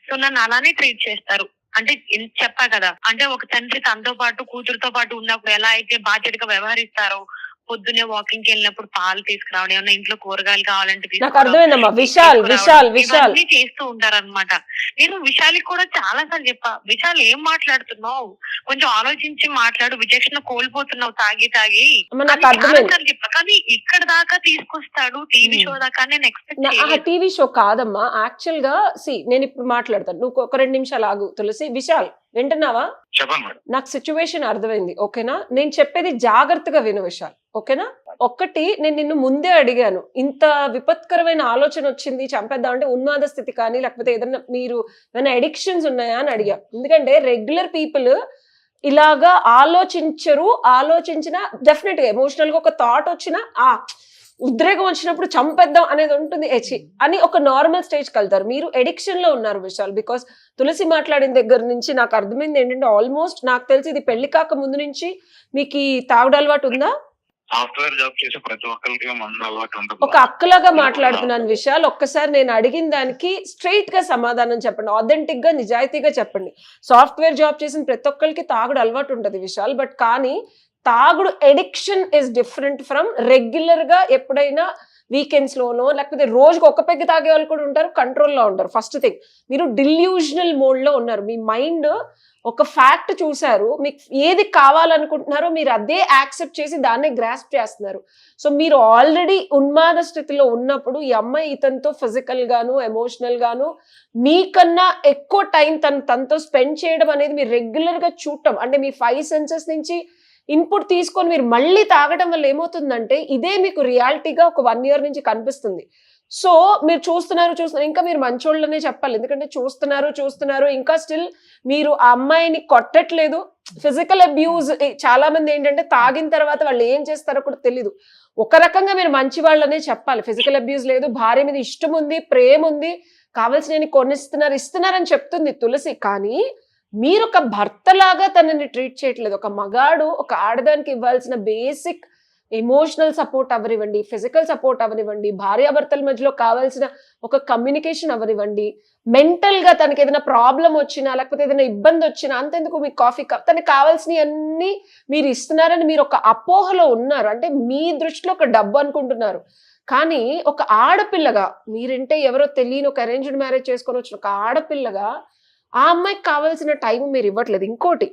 సో నన్ను అలానే ట్రీట్ చేస్తారు. అంటే చెప్పా కదా, అంటే ఒక తండ్రి తనతో పాటు కూతురుతో పాటు ఉన్నప్పుడు ఎలా అయితే బాధ్యతగా వ్యవహరిస్తారో, పొద్దున్నే వాకింగ్ కి వెళ్ళినప్పుడు పాలు తీసుకురావడం, ఏమన్నా ఇంట్లో కూరగాయలు కావాలంటే చేస్తూ ఉంటారు అనమాట. నేను విశాలికి కూడా చాలా సార్లు చెప్పా, విశాల్ ఏం మాట్లాడుతున్నావు, కొంచెం ఆలోచించి మాట్లాడు, విచక్షణ కోల్పోతున్నావు తాగి చెప్పా. కానీ ఇక్కడ దాకా తీసుకొస్తాడు టీవీ షో దాకా నేను ఎక్స్పెక్ట్. టీవీ షో కాదమ్మా, యాక్చువల్ గా నేను ఇప్పుడు మాట్లాడతాను, నువ్వు ఒక 2 నిమిషాలు ఆగు తులసి. విశాల్ వింటున్నావా? నాకు సిచ్యువేషన్ అర్థమైంది, ఓకేనా? నేను చెప్పేది జాగ్రత్తగా విను విశాల్, ఓకేనా? ఒక్కటి నేను నిన్ను ముందే అడిగాను, ఇంత విపత్కరమైన ఆలోచన వచ్చింది చంపేద్దామంటే ఉన్మాద స్థితి కానీ లేకపోతే ఏదన్నా మీరు ఏమైనా అడిక్షన్స్ ఉన్నాయా అని అడిగా. ఎందుకంటే రెగ్యులర్ పీపుల్ ఇలాగా ఆలోచించిన డెఫినెట్ గా ఎమోషనల్ గా ఒక థాట్ వచ్చినా ఉద్రేకం వచ్చినప్పుడు చంపేద్దాం అనేది ఉంటుంది అని ఒక నార్మల్ స్టేజ్కి వెళ్తారు. మీరు ఎడిక్షన్ లో ఉన్నారు విశాల్. బికాస్ తులసి మాట్లాడిన దగ్గర నుంచి నాకు అర్థమైంది ఏంటంటే ఆల్మోస్ట్ నాకు తెలిసి ఇది పెళ్లి కాక ముందు నుంచి మీకు ఈ తాగుడు అలవాటు ఉందా? సాఫ్ట్వేర్ జాబ్ చేసే ప్రతి ఒక్కరికి అలవాటు ఉంటుంది. ఒక అక్కలాగా మాట్లాడుతున్నాను విశాల్. ఒక్కసారి నేను అడిగిన దానికి స్ట్రైట్ గా సమాధానం చెప్పండి, ఆథెంటిక్ గా నిజాయితీగా చెప్పండి. సాఫ్ట్వేర్ జాబ్ చేసిన ప్రతి ఒక్కరికి తాగుడు అలవాటు ఉంటుంది విశాల్, బట్ కానీ తాగుడు addiction is different from regular గా ఎప్పుడైనా వీకెండ్స్ లోనో లేకపోతే రోజుకి ఒక పెగ్గు తాగే వాళ్ళు కూడా ఉంటారు, కంట్రోల్లో ఉంటారు. ఫస్ట్ థింగ్, మీరు డిల్యూజనల్ మోడ్ లో ఉన్నారు. మీ మైండ్ ఒక ఫ్యాక్ట్ చూసారు, మీకు ఏది కావాలనుకుంటున్నారో మీరు అదే యాక్సెప్ట్ చేసి దాన్నే గ్రాస్ప్ చేస్తున్నారు. సో మీరు ఆల్రెడీ ఉన్మాద స్థితిలో ఉన్నప్పుడు ఈ అమ్మాయి ఇతనితో ఫిజికల్ గాను ఎమోషనల్ గాను మీకన్నా ఎక్కువ టైం తనతో స్పెండ్ చేయడం అనేది మీరు రెగ్యులర్ గా చూడటం, అంటే మీ 5 సెన్సెస్ నుంచి ఇన్పుట్ తీసుకొని మీరు మళ్ళీ తాగడం వల్ల ఏమవుతుందంటే ఇదే మీకు రియాలిటీగా ఒక 1 year నుంచి కనిపిస్తుంది. సో మీరు చూస్తున్నారు ఇంకా మీరు మంచోళ్ళనే చెప్పాలి, ఎందుకంటే చూస్తున్నారు ఇంకా స్టిల్ మీరు ఆ అమ్మాయిని కొట్టట్లేదు. ఫిజికల్ అబ్యూజ్ చాలా మంది ఏంటంటే తాగిన తర్వాత వాళ్ళు ఏం చేస్తారో కూడా తెలీదు. ఒక రకంగా మీరు మంచి వాళ్ళనే చెప్పాలి, ఫిజికల్ అబ్యూజ్ లేదు, భార్య మీద ఇష్టం ఉంది, ప్రేమ ఉంది, కావాల్సిన ఇస్తున్నారని చెప్తుంది తులసి. కానీ మీరు ఒక భర్తలాగా తనని ట్రీట్ చేయట్లేదు. ఒక మగాడు ఒక ఆడదానికి ఇవ్వాల్సిన బేసిక్ ఎమోషనల్ సపోర్ట్ అవనివ్వండి, ఫిజికల్ సపోర్ట్ అవనివ్వండి, భార్యాభర్తల మధ్యలో కావాల్సిన ఒక కమ్యూనికేషన్ అవనివ్వండి, మెంటల్ గా తనకి ఏదైనా ప్రాబ్లం వచ్చినా లేకపోతే ఏదైనా ఇబ్బంది వచ్చినా అంతెందుకు మీ కాఫీ కప్ తనకి కావాల్సినవి అన్ని మీరు ఇస్తున్నారని మీరు ఒక అపోహలో ఉన్నారు. అంటే మీ దృష్టిలో ఒక డబ్బు అనుకుంటున్నారు. కానీ ఒక ఆడపిల్లగా మీరంటే ఎవరో తెలియని ఒక అరేంజ్డ్ మ్యారేజ్ చేసుకొని వచ్చిన ఒక ఆడపిల్లగా ఆ అమ్మాయికి కావాల్సిన టైం మీరు ఇవ్వట్లేదు. ఇంకోటి,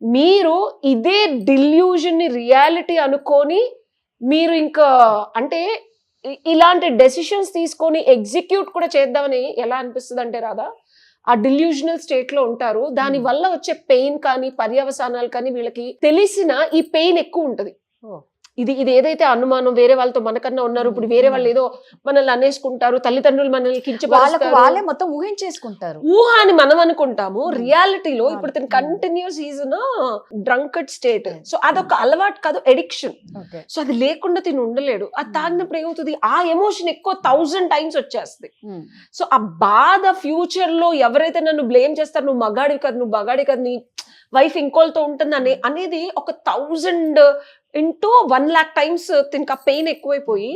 మీరు ఇదే డిల్యూజన్ ని రియాలిటీ అనుకొని మీరు ఇంకా అంటే ఇలాంటి డెసిషన్స్ తీసుకొని ఎగ్జిక్యూట్ కూడా చేద్దామని ఎలా అనిపిస్తుంది అంటే రాదా, ఆ డిల్యూజనల్ స్టేట్ లో ఉంటారు. దాని వల్ల వచ్చే పెయిన్ కానీ పర్యవసానాలు కానీ వీళ్ళకి తెలిసిన ఈ పెయిన్ ఎక్కువ ఉంటది. ఇది ఏదైతే అనుమానం వేరే వాళ్ళతో మనకన్నా ఉన్నారు, ఇప్పుడు వేరే వాళ్ళు ఏదో మనల్ని అనేసుకుంటారు, తల్లిదండ్రులు మనల్ని కించపరుస్తారు, వాళ్ళే మొత్తం ఊహించేసుకుంటారు. ఊహ అని మనం అనుకుంటాము. రియాలిటీలో ఇప్పుడు తను continuous is drunkard state. So అదొక అలవాటు కాదు, ఎడిక్షన్. సో అది లేకుండా తిని ఉండలేడు. అది తాగినప్పుడు ఏమవుతుంది, ఆ ఎమోషన్ ఎక్కువ 1000 times వచ్చేస్తుంది. సో ఆ బాధ ఫ్యూచర్ లో ఎవరైతే నన్ను బ్లేమ్ చేస్తారు, నువ్వు మగాడి కదా, నువ్వు మగాడి కదా, నీ వైఫ్ ఇంకోళ్ళతో ఉంటుంది అనేది ఒక 1000 into 1,00,000 times దీనికి ఆ పెయిన్ ఎక్కువైపోయి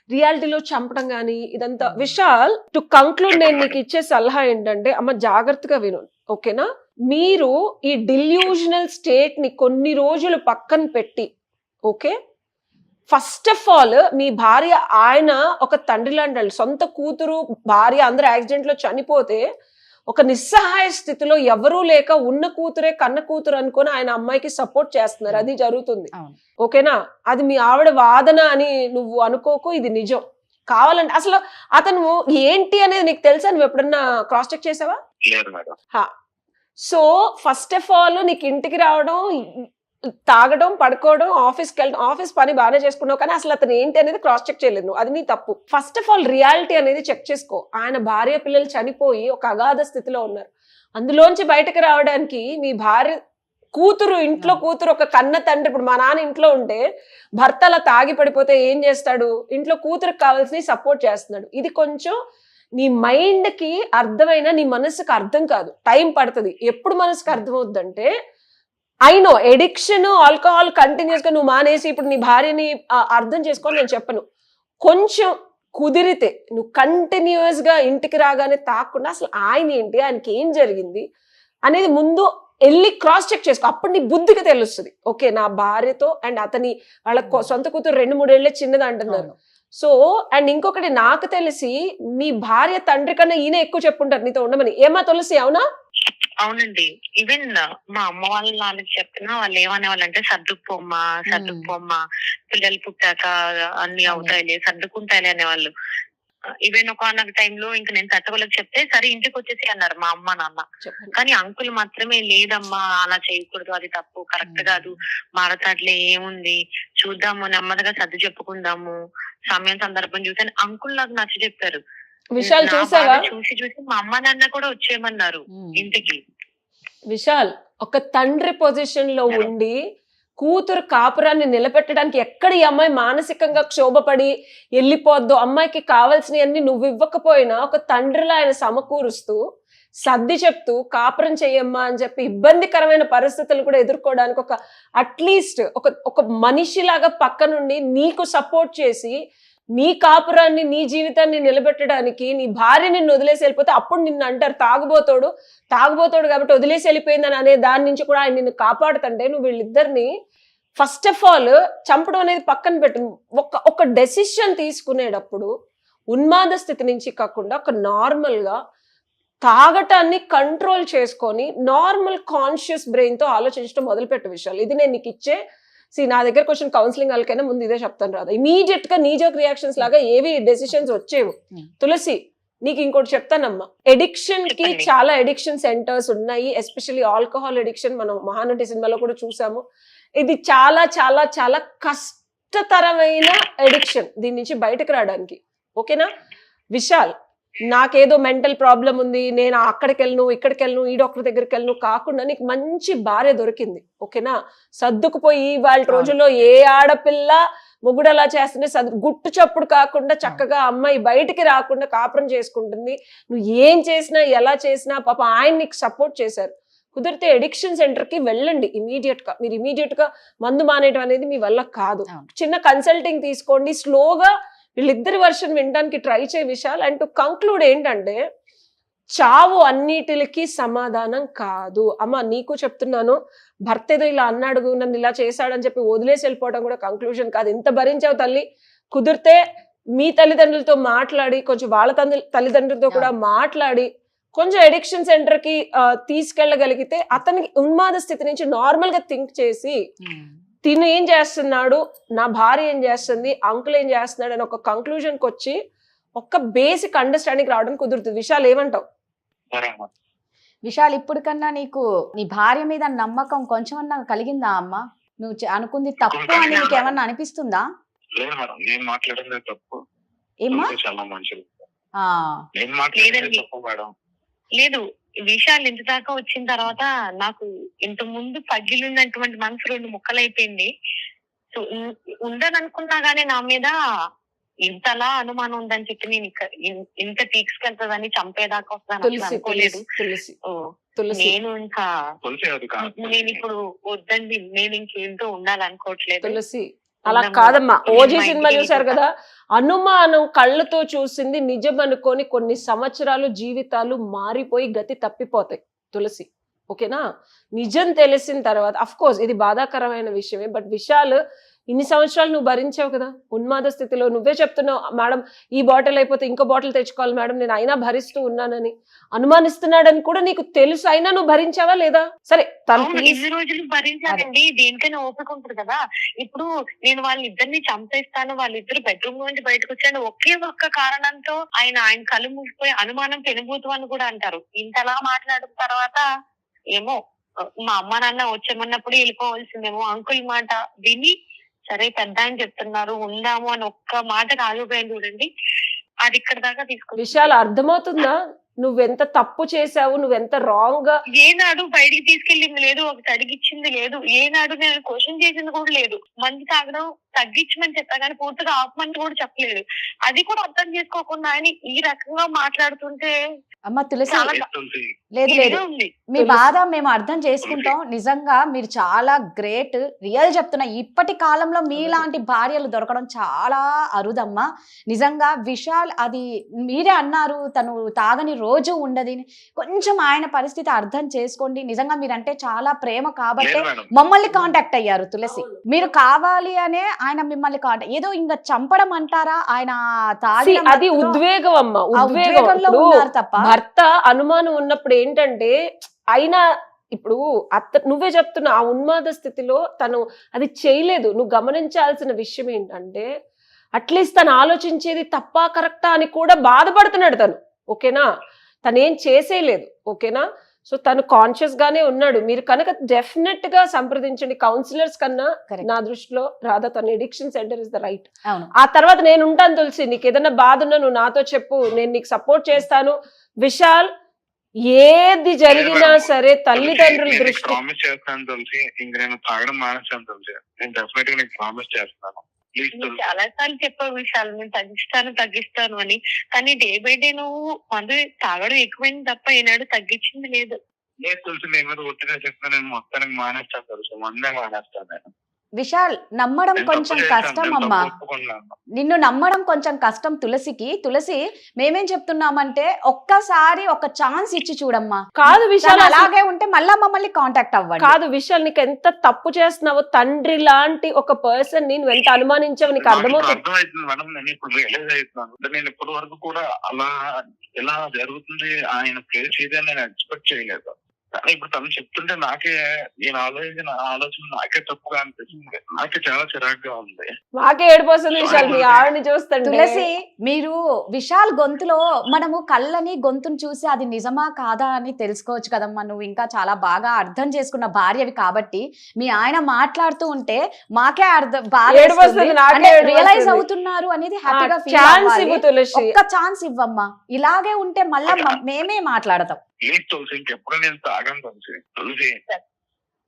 రియాలిటీలో చంపడం కానీ ఇదంతా. విశాల్, టు కంక్లూడ్ నేను నీకు ఇచ్చే సలహా ఏంటంటే, అమ్మ జాగ్రత్తగా విను, ఓకేనా? మీరు ఈ డిల్యూజనల్ స్టేట్ ని కొన్ని రోజులు పక్కన పెట్టి, ఓకే, ఫస్ట్ ఆఫ్ ఆల్ మీ భార్య, ఆయన ఒక తండ్రి లాంటి, సొంత కూతురు భార్య అందరూ యాక్సిడెంట్ లో చనిపోతే ఒక నిస్సహాయ స్థితిలో ఎవరూ లేక ఉన్న కూతురే కన్న కూతురు అనుకుని ఆయన అమ్మాయికి సపోర్ట్ చేస్తున్నారు. అది జరుగుతుంది, ఓకేనా? అది మీ ఆవిడ వాదన అని నువ్వు అనుకోకు, ఇది నిజం. కావాలంటే అసలు అతను ఏంటి అనేది నీకు తెలుసా? నువ్వు ఎప్పుడన్నా క్రాస్ చెక్ చేసావా? సో ఫస్ట్ ఆఫ్ ఆల్ నీకు ఇంటికి రావడం, తాగడం, పడుకోవడం, ఆఫీస్కి వెళ్ళడం, ఆఫీస్ పని బాగానే చేసుకున్నావు, కానీ అసలు అతను ఏంటి అనేది క్రాస్ చెక్ చేయలేదు నువ్వు. అది నీ తప్పు. ఫస్ట్ ఆఫ్ ఆల్ రియాలిటీ అనేది చెక్ చేసుకో. ఆయన భార్య పిల్లలు చనిపోయి ఒక అగాధ స్థితిలో ఉన్నారు. అందులోంచి బయటకు రావడానికి మీ భార్య కూతురు, ఇంట్లో కూతురు, ఒక కన్న తండ్రి, ఇప్పుడు మా నాన్న ఇంట్లో ఉంటే భర్త అలా తాగి పడిపోతే ఏం చేస్తాడు? ఇంట్లో కూతురుకు కావాల్సిన సపోర్ట్ చేస్తున్నాడు. ఇది కొంచెం నీ మైండ్ కి అర్థమైన, నీ మనసుకు అర్థం కాదు, టైం పడుతుంది. ఎప్పుడు మనసుకు అర్థం అవుద్దంటే, అయినో ఎడిక్షన్, ఆల్కహాల్ కంటిన్యూస్ గా నువ్వు మానేసి ఇప్పుడు నీ భార్యని అర్థం చేసుకోని నేను చెప్పను. కొంచెం కుదిరితే నువ్వు కంటిన్యూస్ గా ఇంటికి రాగానే తాకుండా అసలు ఆయన ఏంటి, ఆయనకి ఏం జరిగింది అనేది ముందు వెళ్ళి క్రాస్ చెక్ చేసుకో. అప్పుడు నీ బుద్ధికి తెలుస్తుంది, ఓకే నా భార్యతో అండ్ అతని వాళ్ళ సొంత కూతురు 2-3 ఏళ్లే చిన్నది అంటున్నారు. సో అండ్ ఇంకొకటి, నాకు తెలిసి మీ భార్య తండ్రి కన్నా ఈయన ఎక్కువ చెప్పుంటారు నీతో ఉండమని. ఏమా తులసి, అవునా? అవునండి. ఈవెన్ మా అమ్మ వాళ్ళ నాన్నకి చెప్తున్నా వాళ్ళు ఏమనేవాళ్ళంటే, సర్దుకుపోమ్మా సర్దుకుపోమ్మా, పిల్లలు పుట్టాక అన్ని అవుతాయిలే, సర్దుకుంటాయిలే అనేవాళ్ళు. ఈవెన్ ఒక టైంలో ఇంకా నేను తట్టవలకు చెప్తే సరే ఇంటికి వచ్చేసి అన్నారు మా అమ్మ నాన్న. కానీ అంకుల్ మాత్రమే, లేదమ్మా అలా చేయకూడదు, అది తప్పు, కరెక్ట్ కాదు, మారతాట్లే, ఏముంది చూద్దాము, నెమ్మదిగా సర్దు చెప్పుకుందాము, సమయం సందర్భం చూసి అంకుల్ నాకు నచ్చ చెప్పారు. విశాల్ చూసావా, చూసి మా అమ్మ నాన్న కూడా వచ్చేయమన్నారు ఇంటికి. విశాల్, ఒక తండ్రి పొజిషన్ లో ఉండి కూతురు కాపురాన్ని నిలబెట్టడానికి ఎక్కడ ఈ అమ్మాయి మానసికంగా క్షోభపడి వెళ్ళిపోద్దు, అమ్మాయికి కావాల్సినవన్నీ నువ్వు ఇవ్వకపోయినా ఒక తండ్రిలో ఆయన సమకూరుస్తూ సర్ది చెప్తూ కాపురం చెయ్యమ్మా అని చెప్పి ఇబ్బందికరమైన పరిస్థితులు కూడా ఎదుర్కోవడానికి ఒక అట్లీస్ట్ ఒక మనిషిలాగా పక్క నుండి నీకు సపోర్ట్ చేసి నీ కాపురాన్ని, నీ జీవితాన్ని నిలబెట్టడానికి నీ భార్య నిన్ను వదిలేసి వెళ్ళిపోతే అప్పుడు నిన్ను అంటారు తాగుబోతోడు కాబట్టి వదిలేసి వెళ్ళిపోయిందని అనే దాని నుంచి కూడా ఆయన నిన్ను కాపాడుతుంటే, నువ్వు వీళ్ళిద్దరిని ఫస్ట్ ఆఫ్ ఆల్ చంపడం అనేది పక్కన పెట్టు. ఒక డెసిషన్ తీసుకునేటప్పుడు ఉన్మాద స్థితి నుంచి కాకుండా ఒక నార్మల్ గా తాగటాన్ని కంట్రోల్ చేసుకొని నార్మల్ కాన్షియస్ బ్రెయిన్ తో ఆలోచించడం మొదలుపెట్టే విషయాలు. ఇది నేను నీకు ఇచ్చే నా దగ్గర క్వశ్చన్ కౌన్సిలింగ్ వాళ్ళకైనా ముందు ఇదే చెప్తాను రాదా, ఇమీడియట్ గా నీజర్క్ రియాక్షన్స్ లాగా ఏవి డెసిషన్స్ వచ్చేవు. తులసి, నీకు ఇంకోటి చెప్తానమ్మా, ఎడిక్షన్ కి చాలా ఎడిక్షన్ సెంటర్స్ ఉన్నాయి, ఎస్పెషల్లీ ఆల్కహాల్ ఎడిక్షన్. మనం మహానటి సినిమాలో కూడా చూసాము. ఇది చాలా చాలా చాలా కష్టతరమైన ఎడిక్షన్, దీని నుంచి బయటకు రావడానికి. ఓకేనా విశాల్, నాకేదో మెంటల్ ప్రాబ్లం ఉంది, నేను అక్కడికి వెళ్ళను, ఇక్కడికి వెళ్ళను, ఈ డాక్టర్ దగ్గరికి వెళ్ళను కాకుండా నీకు మంచి భార్య దొరికింది, ఓకేనా? సర్దుకుపోయి వాళ్ళ రోజుల్లో ఏ ఆడపిల్ల మొగుడు అలా చేస్తుంటే గుట్టు చప్పుడు కాకుండా చక్కగా అమ్మాయి బయటికి రాకుండా కాపురం చేసుకుంటుంది. నువ్వు ఏం చేసినా ఎలా చేసినా పాప ఆయన నీకు సపోర్ట్ చేశారు. కుదిరితే ఎడిక్షన్ సెంటర్ కి వెళ్ళండి ఇమీడియట్ గా. మీరు ఇమీడియట్ గా మందు మానేయడం అనేది మీ వల్ల కాదు. అవును. చిన్న కన్సల్టింగ్ తీసుకోండి, స్లోగా వీళ్ళిద్దరి వర్షన్ వినడానికి ట్రై చేయ విషయాలు. అండ్ టు కంక్లూడ్ ఏంటంటే, చావు అన్నిటికి సమాధానం కాదు. అమ్మ నీకు చెప్తున్నాను, భర్త ఏదో ఇలా అన్నాడు, నన్ను ఇలా చేశాడని చెప్పి వదిలేసి వెళ్ళిపోవడం కూడా కంక్లూజన్ కాదు. ఎంత భరించావు తల్లి, కుదిరితే మీ తల్లిదండ్రులతో మాట్లాడి, కొంచెం వాళ్ళ తల్లిదండ్రులతో కూడా మాట్లాడి, కొంచెం ఎడిక్షన్ సెంటర్ కి తీసుకెళ్ళగలిగితే అతనికి ఉన్మాద స్థితి నుంచి నార్మల్ గా థింక్ చేసి, తిను ఏం చేస్తున్నాడు, నా భార్య ఏం చేస్తుంది, అంకుల్ ఏం చేస్తున్నాడు అని ఒక కంక్లూజన్ కి వచ్చి ఒక బేసిక్ అండర్స్టాండింగ్ రావడం కుదురుతుంది. విషయాలు ఏమంటావు? విశాల్, ఇప్పుడు కన్నా నీకు నీ భార్య మీద నమ్మకం కొంచెమన్నా కలిగిందా అమ్మ? నువ్వు అనుకుంది తప్పు అని నీకు ఏమన్నా అనిపిస్తుందా? లేదు మేడం, నేను మాట్లాడిందే తప్పు. ఏమ్మా? చాలా మంచిది. నేను లేదండి. మాట్లాడిందే తప్పు మేడం. లేదు, విషయాలు ఇంత దాకా వచ్చిన తర్వాత నాకు ఇంత ముందు పగిలినటువంటి మనసు 2 ముక్కలైపోయింది. సో ఉండదనుకున్నా గానీ నా మీద ఇంతలా అనుమానం ఉందని చెప్పి నేను ఇంత తీసుకెళ్తుందని, చంపేదాకా వస్తుందని అనుకోలేదు. నేను ఇంకా నేను ఇప్పుడు వద్దండి, నేను ఇంకేంటో ఉండాలనుకోవట్లేదు. తులసి అలా కాదమ్మా. ఓజీ సినిమా చూసారు కదా, అనుమానం కళ్ళతో చూసింది నిజం అనుకొని కొన్ని సంవత్సరాలు జీవితాలు మారిపోయి గతి తప్పిపోతాయి తులసి. ఓకేనా? నిజం తెలిసిన తర్వాత అఫ్ కోర్స్ ఇది బాధాకరమైన విషయమే, బట్ విషయాలు ఇన్ని సంవత్సరాలు నువ్వు భరించావు కదా ఉన్మాద స్థితిలో. నువ్వే చెప్తున్నావు, మేడం ఈ బాటిల్ అయిపోతే ఇంకో బాటిల్ తెచ్చుకోవాలి మేడం, నేను అయినా భరిస్తూ ఉన్నానని. అనుమానిస్తున్నాడని కూడా నీకు తెలుసు, అయినా నువ్వు భరించావా లేదా? సరే, ఇన్ని రోజులు భరించాలండి, దేనికైనా ఓపిక ఉంటుంది కదా. ఇప్పుడు నేను వాళ్ళిద్దరిని చంపేస్తాను, వాళ్ళిద్దరు బెడ్రూమ్ నుంచి బయటకు వచ్చాను ఒకే ఒక్క కారణంతో ఆయన కళ్ళు మూసిపోయి అనుమానం పెనుభూతం అని కూడా అంటారు. ఇంతలా మాట్లాడిన తర్వాత ఏమో మా అమ్మ నాన్న వచ్చేమన్నప్పుడు వెళ్ళిపోవాల్సిందేమో. అంకుల్ మాట విని సరే పెద్ద అని చెప్తున్నారు ఉందాము అని ఒక్క మాట ఆగిపోయింది చూడండి, అది ఇక్కడ దాకా తీసుకుని. విషయాలు అర్థమవుతుందా? నువ్వెంత తప్పు చేసావు, నువ్వెంత రాంగ్ గా. ఏనాడు బయటికి తీసుకెళ్ళింది లేదు, ఒకటి అడిగిచ్చింది లేదు, ఏనాడు నేను క్వశ్చన్ చేసింది కూడా లేదు. మంది తాగడం తగ్గించమని చెప్పా కానీ పూర్తిగా ఆపమని కూడా చెప్పలేదు. అది కూడా అర్థం చేసుకోకుండా ఆయన ఈ రకంగా మాట్లాడుతుంటే అమ్మ తులసి, లేదు లేదు, ఉంది. మీ బాధ మేము అర్థం చేసుకుంటాం. నిజంగా మీరు చాలా గ్రేట్, రియల్ చెప్తున్నా. ఇప్పటి కాలంలో మీలాంటి భార్యలు దొరకడం చాలా అరుదమ్మా. నిజంగా విశాల్, అది మీరే అన్నారు తను తాగని రోజు ఉండదని. కొంచెం ఆయన పరిస్థితి అర్థం చేసుకోండి. నిజంగా మీరంటే చాలా ప్రేమ కాబట్టి మమ్మల్ని కాంటాక్ట్ అయ్యారు తులసి. మీరు కావాలి అనే ఆయన మిమ్మల్ని కాంటాక్ట్, ఏదో ఇంకా చంపడం అంటారా, ఆయన తాగి అది ఉద్వేగం అమ్మ, ఉద్వేగంలో ఉన్నారు తప్ప. భర్త అనుమానం ఉన్నప్పుడు ఏంటంటే, అయినా ఇప్పుడు నువ్వే చెప్తున్నా ఆ ఉన్మాద స్థితిలో తను అది చేయలేదు. నువ్వు గమనించాల్సిన విషయం ఏంటంటే, అట్లీస్ట్ తను ఆలోచించేది తప్పా కరెక్టా అని కూడా బాధపడుతున్నాడు తను. ఓకేనా? తను ఏం చేసేయలేదు. ఓకేనా? సో తను కాన్షియస్ గానే ఉన్నాడు. మీరు కనుక డెఫినెట్ గా సంప్రదించండి. కౌన్సిలర్స్ కన్నా నా దృష్టిలో రాధా తన addiction centre is the right. ఆ తర్వాత నేను ఉంటాను తులసి, నీకు ఏదైనా బాధ ఉన్నా నువ్వు నాతో చెప్పు, నేను నీకు సపోర్ట్ చేస్తాను. విశాల్, ఏది జరిగినా సరే తల్లిదండ్రుల దృష్టి ప్రామిస్ చేస్తాను తులసి, ఇంక నేను తాగడం మానేస్తాను తులసి, నేను డెఫినెట్ గా నీకు ప్రామిస్ చేస్తాను. చాలా సార్లు చెప్పావు విషయాలు, నేను తగ్గిస్తాను అని, కానీ డే బై డే నువ్వు మందు తాగడం ఎక్కువైంది తప్ప ఏనాడు తగ్గించింది లేదు. లేదు తులసి, నేను మీద ఒట్టిగా చెప్తాను, నేను మొత్తానికి మానేస్తాను తులసి, మందే మానేస్తాను నేను. విశాల్, నమ్మడం కొంచెం కష్టం అమ్మా. నిన్ను నమ్మడం కొంచెం కష్టం తులసికి. తులసి, మేమేం చెప్తున్నామంటే ఒక్కసారి ఒక ఛాన్స్ ఇచ్చి చూడమ్మా. కాదు విశాల్, అలాగే ఉంటే మళ్ళా మమ్మల్ని కాంటాక్ట్ అవ్వండి. కాదు విశాల్, నీకు ఎంత తప్పు చేస్తున్నావో, తండ్రి లాంటి ఒక పర్సన్ నేను ఎంత అనుమానించావు నీకు అర్థమవుతుంది మేడం. నేను ఇప్పుడు రియలైజ్ అవుతున్నాను, నేను ఇప్పటి వరకు కూడా అలా ఎలా జరుగుతుంది ఆయన ప్లేస్ ఇదే నేను ఎక్స్పెక్ట్ చేయలేదు. కానీ ఇప్పుడు తను చెప్తుంటే నాకే, నేను ఆలోచన నాకే తప్పుగా అనిపిస్తుంది, నాకే చాలా చిరాకుగా ఉంది. మాకే ఏడిపోతుంది విశాల్ మీ ఆవిడని చూస్తుంటే. తులసి, మీరు విశాల్ గొంతులో మనము కళ్ళని గొంతును చూసి అది నిజమా కాదా అని తెలుసుకోవచ్చు కదమ్మా. నువ్వు ఇంకా చాలా బాగా అర్థం చేసుకున్న భార్యవి కాబట్టి మీ ఆయన మాట్లాడుతూ ఉంటే మాకే రియలైజ్ అవుతున్నారు అనేది హ్యాపీగా ఫీల్ అవ్వాలి. ఒక్క ఛాన్స్ ఇవ్వమ్మా. ఇలాగే ఉంటే మళ్ళా మేమే మాట్లాడతాం. లేదు తులసి, ఇంకెప్పుడు నేను తాగను తులసి. తులసి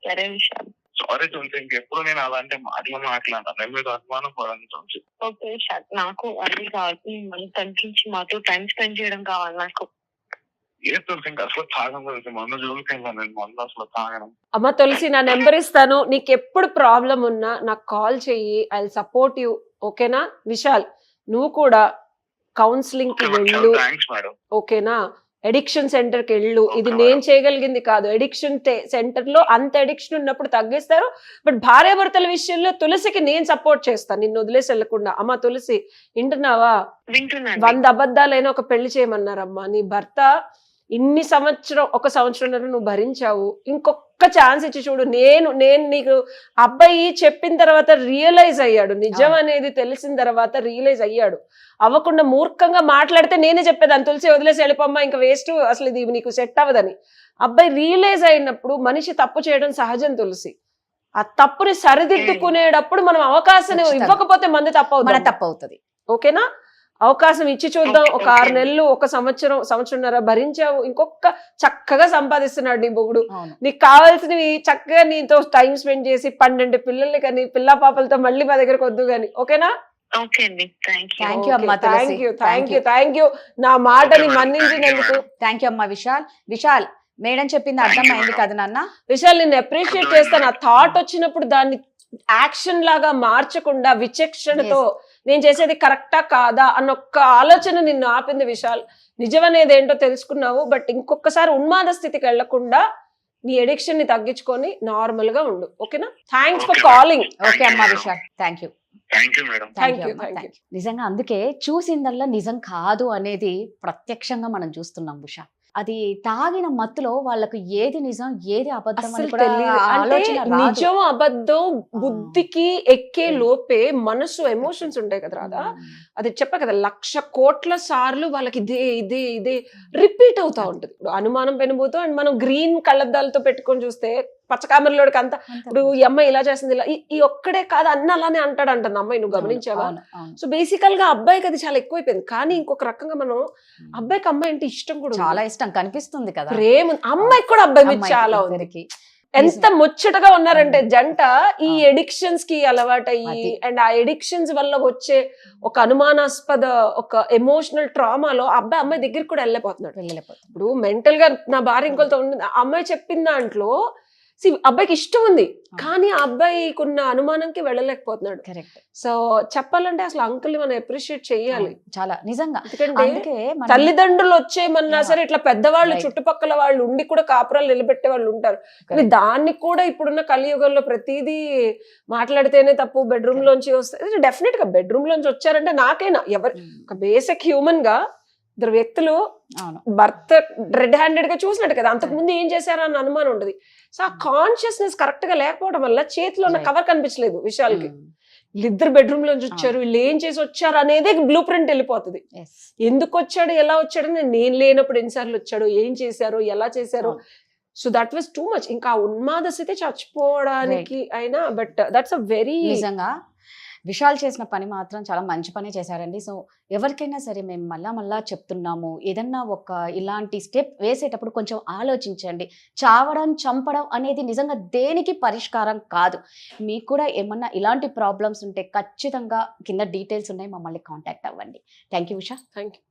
సరే విషయాలు, సారీ తులసి, ఇంకెప్పుడు నేను అలాంటి మాటలు మాట్లాడాను, నేను మీద అనుమానం పడను తులసి. ఓకే విశాల్, నాకు అన్ని కావాలి, మనం తగ్గించి మాతో టైం స్పెండ్ చేయడం కావాలి నాకు. ఏ తులసి ఇంకా అసలు తాగను తులసి, మొన్న జోలికి వెళ్ళాను, మొన్న అసలు తాగను. అమ్మ తులసి, నా నెంబర్ ఇస్తాను, నీకు ఎప్పుడు ప్రాబ్లం ఉన్నా నాకు కాల్ చెయ్యి, ఐ విల్ సపోర్ట్ యూ. ఓకేనా విశాల్? నువ్వు కూడా కౌన్సిలింగ్ కి వెళ్ళు, థ్యాంక్స్ మేడం. ఓకేనా? ఎడిక్షన్ సెంటర్ కి వెళ్ళు. ఇది నేను చేయగలిగింది కాదు. ఎడిక్షన్ సెంటర్ లో అంత ఎడిక్షన్ ఉన్నప్పుడు తగ్గిస్తారు. బట్ భార్యాభర్తల విషయంలో తులసికి నేను సపోర్ట్ చేస్తాను, నిన్ను వదిలేసి వెళ్ళకుండా. అమ్మ తులసి, వింటున్నావా? వింటున్నాను. 100 అబద్ధాలైనా ఒక పెళ్లి చేయమన్నారమ్మా. నీ భర్త ఇన్ని ఒక సంవత్సరంన్నర నువ్వు భరించావు. ఇంకొక ఛాన్స్ ఇచ్చి చూడు. నేను నీకు అబ్బాయి చెప్పిన తర్వాత రియలైజ్ అయ్యాడు, నిజం అనేది తెలిసిన తర్వాత రియలైజ్ అయ్యాడు. అవ్వకుండా మూర్ఖంగా మాట్లాడితే నేనే చెప్పేదాన్ని, తులసి వదిలేసి వెళ్ళిపోమ్మా, ఇంకా వేస్ట్, అసలు ఇది నీకు సెట్ అవ్వదని. అబ్బాయి రియలైజ్ అయినప్పుడు మనిషి తప్పు చేయడం సహజం తులసి. ఆ తప్పుని సరిదిద్దుకునేటప్పుడు మనం అవకాశం ఇవ్వకపోతే మంది తప్పవుతుంది. ఓకేనా? అవకాశం ఇచ్చి చూద్దాం. ఒక 6 నెలలు, ఒక సంవత్సరంన్నర భరించావు, ఇంకొక చక్కగా సంపాదిస్తున్నాడు నీ మొగుడు. నీకు కావాల్సినవి చక్కగా నీతో టైం స్పెండ్ చేసి 12 పిల్లల్ని కానీ పిల్ల పాపలతో మళ్ళీ మా దగ్గరకు వద్దు గాని. ఓకేనా? థ్యాంక్ యూ నా మాటని మన్నించినందుకు. థ్యాంక్ యూ అమ్మా. విశాల్ మేడం చెప్పింది అర్థమైంది కదా నాన్న? విశాల్, నేను అప్రిషియేట్ చేస్తాను. ఆ థాట్ వచ్చినప్పుడు దాన్ని యాక్షన్ లాగా మార్చకుండా విచక్షణతో నేను చేసేది కరెక్టా కాదా అన్న ఒక్క ఆలోచన నిన్ను ఆపింది విశాల్. నిజం అనేది ఏంటో తెలుసుకున్నావు. బట్ ఇంకొకసారి ఉన్మాద స్థితికి వెళ్లకుండా నీ ఎడిక్షన్ ని తగ్గించుకొని నార్మల్ గా ఉండు. ఓకేనా? Thanks for calling. ఓకే అమ్మా విశాల్, థ్యాంక్ యూ. నిజంగా అందుకే చూసిందల్లా నిజం కాదు అనేది ప్రత్యక్షంగా మనం చూస్తున్నాం ఉషా. అది తాగిన మత్తులో వాళ్ళకు ఏది నిజం ఏది అబద్ధం అని కూడా ఆలోచన రాదు. నిజం అబద్ధం బుద్ధికి ఎక్కే లోపే మనసు ఎమోషన్స్ ఉంటాయి కదా రాదా, అది చెప్పా కదా, 1,00,000 కోట్ల సార్లు వాళ్ళకి ఇదే రిపీట్ అవుతా ఉంటది. ఇప్పుడు అనుమానం పెనుబోతూ అండ్ మనం గ్రీన్ కళ్ళద్దాలతో పెట్టుకొని చూస్తే పచ్చకామరలోడికి అంతా ఇప్పుడు ఈ అమ్మాయి ఇలా చేస్తుంది, ఇలా ఈ ఒక్కడే కాదు అన్న అలానే అంటాడంట అమ్మాయి. నువ్వు గమనించావా? సో బేసికల్ గా అబ్బాయికి అది చాలా ఎక్కువైపోయింది. కానీ ఇంకొక రకంగా మనం అబ్బాయికి అమ్మాయి అంటే ఇష్టం కూడా, చాలా ఇష్టం కనిపిస్తుంది కదా, ప్రేమ. అమ్మాయికి కూడా అబ్బాయి మీద చాలా ఉంది. ఎంత ముచ్చటగా ఉన్నారంటే జంట ఈ ఎడిక్షన్స్ కి అలవాటయ్యి అండ్ ఆ ఎడిక్షన్స్ వల్ల వచ్చే ఒక అనుమానాస్పద ఒక ఎమోషనల్ ట్రామాలో అబ్బాయి అమ్మాయి దగ్గరికి కూడా వెళ్ళిపోతున్నాడు. ఇప్పుడు మెంటల్ గా నా భార్య ఇంకొలతో ఉంది, అమ్మాయి చెప్పిన దాంట్లో అబ్బాయికి ఇష్టం ఉంది కానీ ఆ అబ్బాయికి ఉన్న అనుమానంకి వెళ్ళలేకపోతున్నాడు. కరెక్ట్. సో చెప్పాలంటే అసలు అంకుల్ ని మనం అప్రిషియేట్ చెయ్యాలి చాలా నిజంగా. ఎందుకంటే తల్లిదండ్రులు వచ్చేయమన్నా సరే ఇట్లా పెద్దవాళ్ళు చుట్టుపక్కల వాళ్ళు ఉండి కూడా కాపురాలు నిలబెట్టే వాళ్ళు ఉంటారు. కానీ దాన్ని కూడా ఇప్పుడున్న కలియుగంలో ప్రతిదీ మాట్లాడితేనే తప్పు, బెడ్రూమ్ లోంచి వస్తే డెఫినెట్ గా బెడ్రూమ్ లోంచి వచ్చారంటే నాకైనా ఎవరు ఒక బేసిక్ హ్యూమన్ గా 2 వ్యక్తులు భర్త రెడ్ హ్యాండెడ్ గా చూసినట్టు కదా, అంతకు ముందు ఏం చేశారా అన్న అనుమానం ఉండదు. సో ఆ కాన్షియస్నెస్ కరెక్ట్ గా లేకపోవడం వల్ల చేతిలో ఉన్న కవర్ కనిపించలేదు విశాల్కి. వీళ్ళిద్దరు బెడ్రూమ్ లోంచి వచ్చారు, వీళ్ళు ఏం చేసి వచ్చారు అనేది బ్లూ ప్రింట్ వెళ్ళిపోతుంది. ఎందుకు వచ్చాడు, ఎలా వచ్చాడు, నేను లేనప్పుడు ఎన్నిసార్లు వచ్చాడు, ఏం చేశారు, ఎలా చేశారు. So that was too much. ఇంకా ఉన్మాద స్థితి చచ్చిపోవడానికి అయినా. బట్ దట్స్ అ వెరీ నిజంగా విశాల్ చేసిన పని మాత్రం చాలా మంచి పని చేశారండి. సో ఎవరికైనా సరే మేము మళ్ళా చెప్తున్నాము, ఏదన్నా ఒక ఇలాంటి స్టెప్ వేసేటప్పుడు కొంచెం ఆలోచించండి. చంపడం అనేది నిజంగా దేనికి పరిష్కారం కాదు. మీకు కూడా ఏమన్నా ఇలాంటి ప్రాబ్లమ్స్ ఉంటే ఖచ్చితంగా కింద డీటెయిల్స్ ఉన్నాయి, మమ్మల్ని కాంటాక్ట్ అవ్వండి. Thank you Usha. Thank you.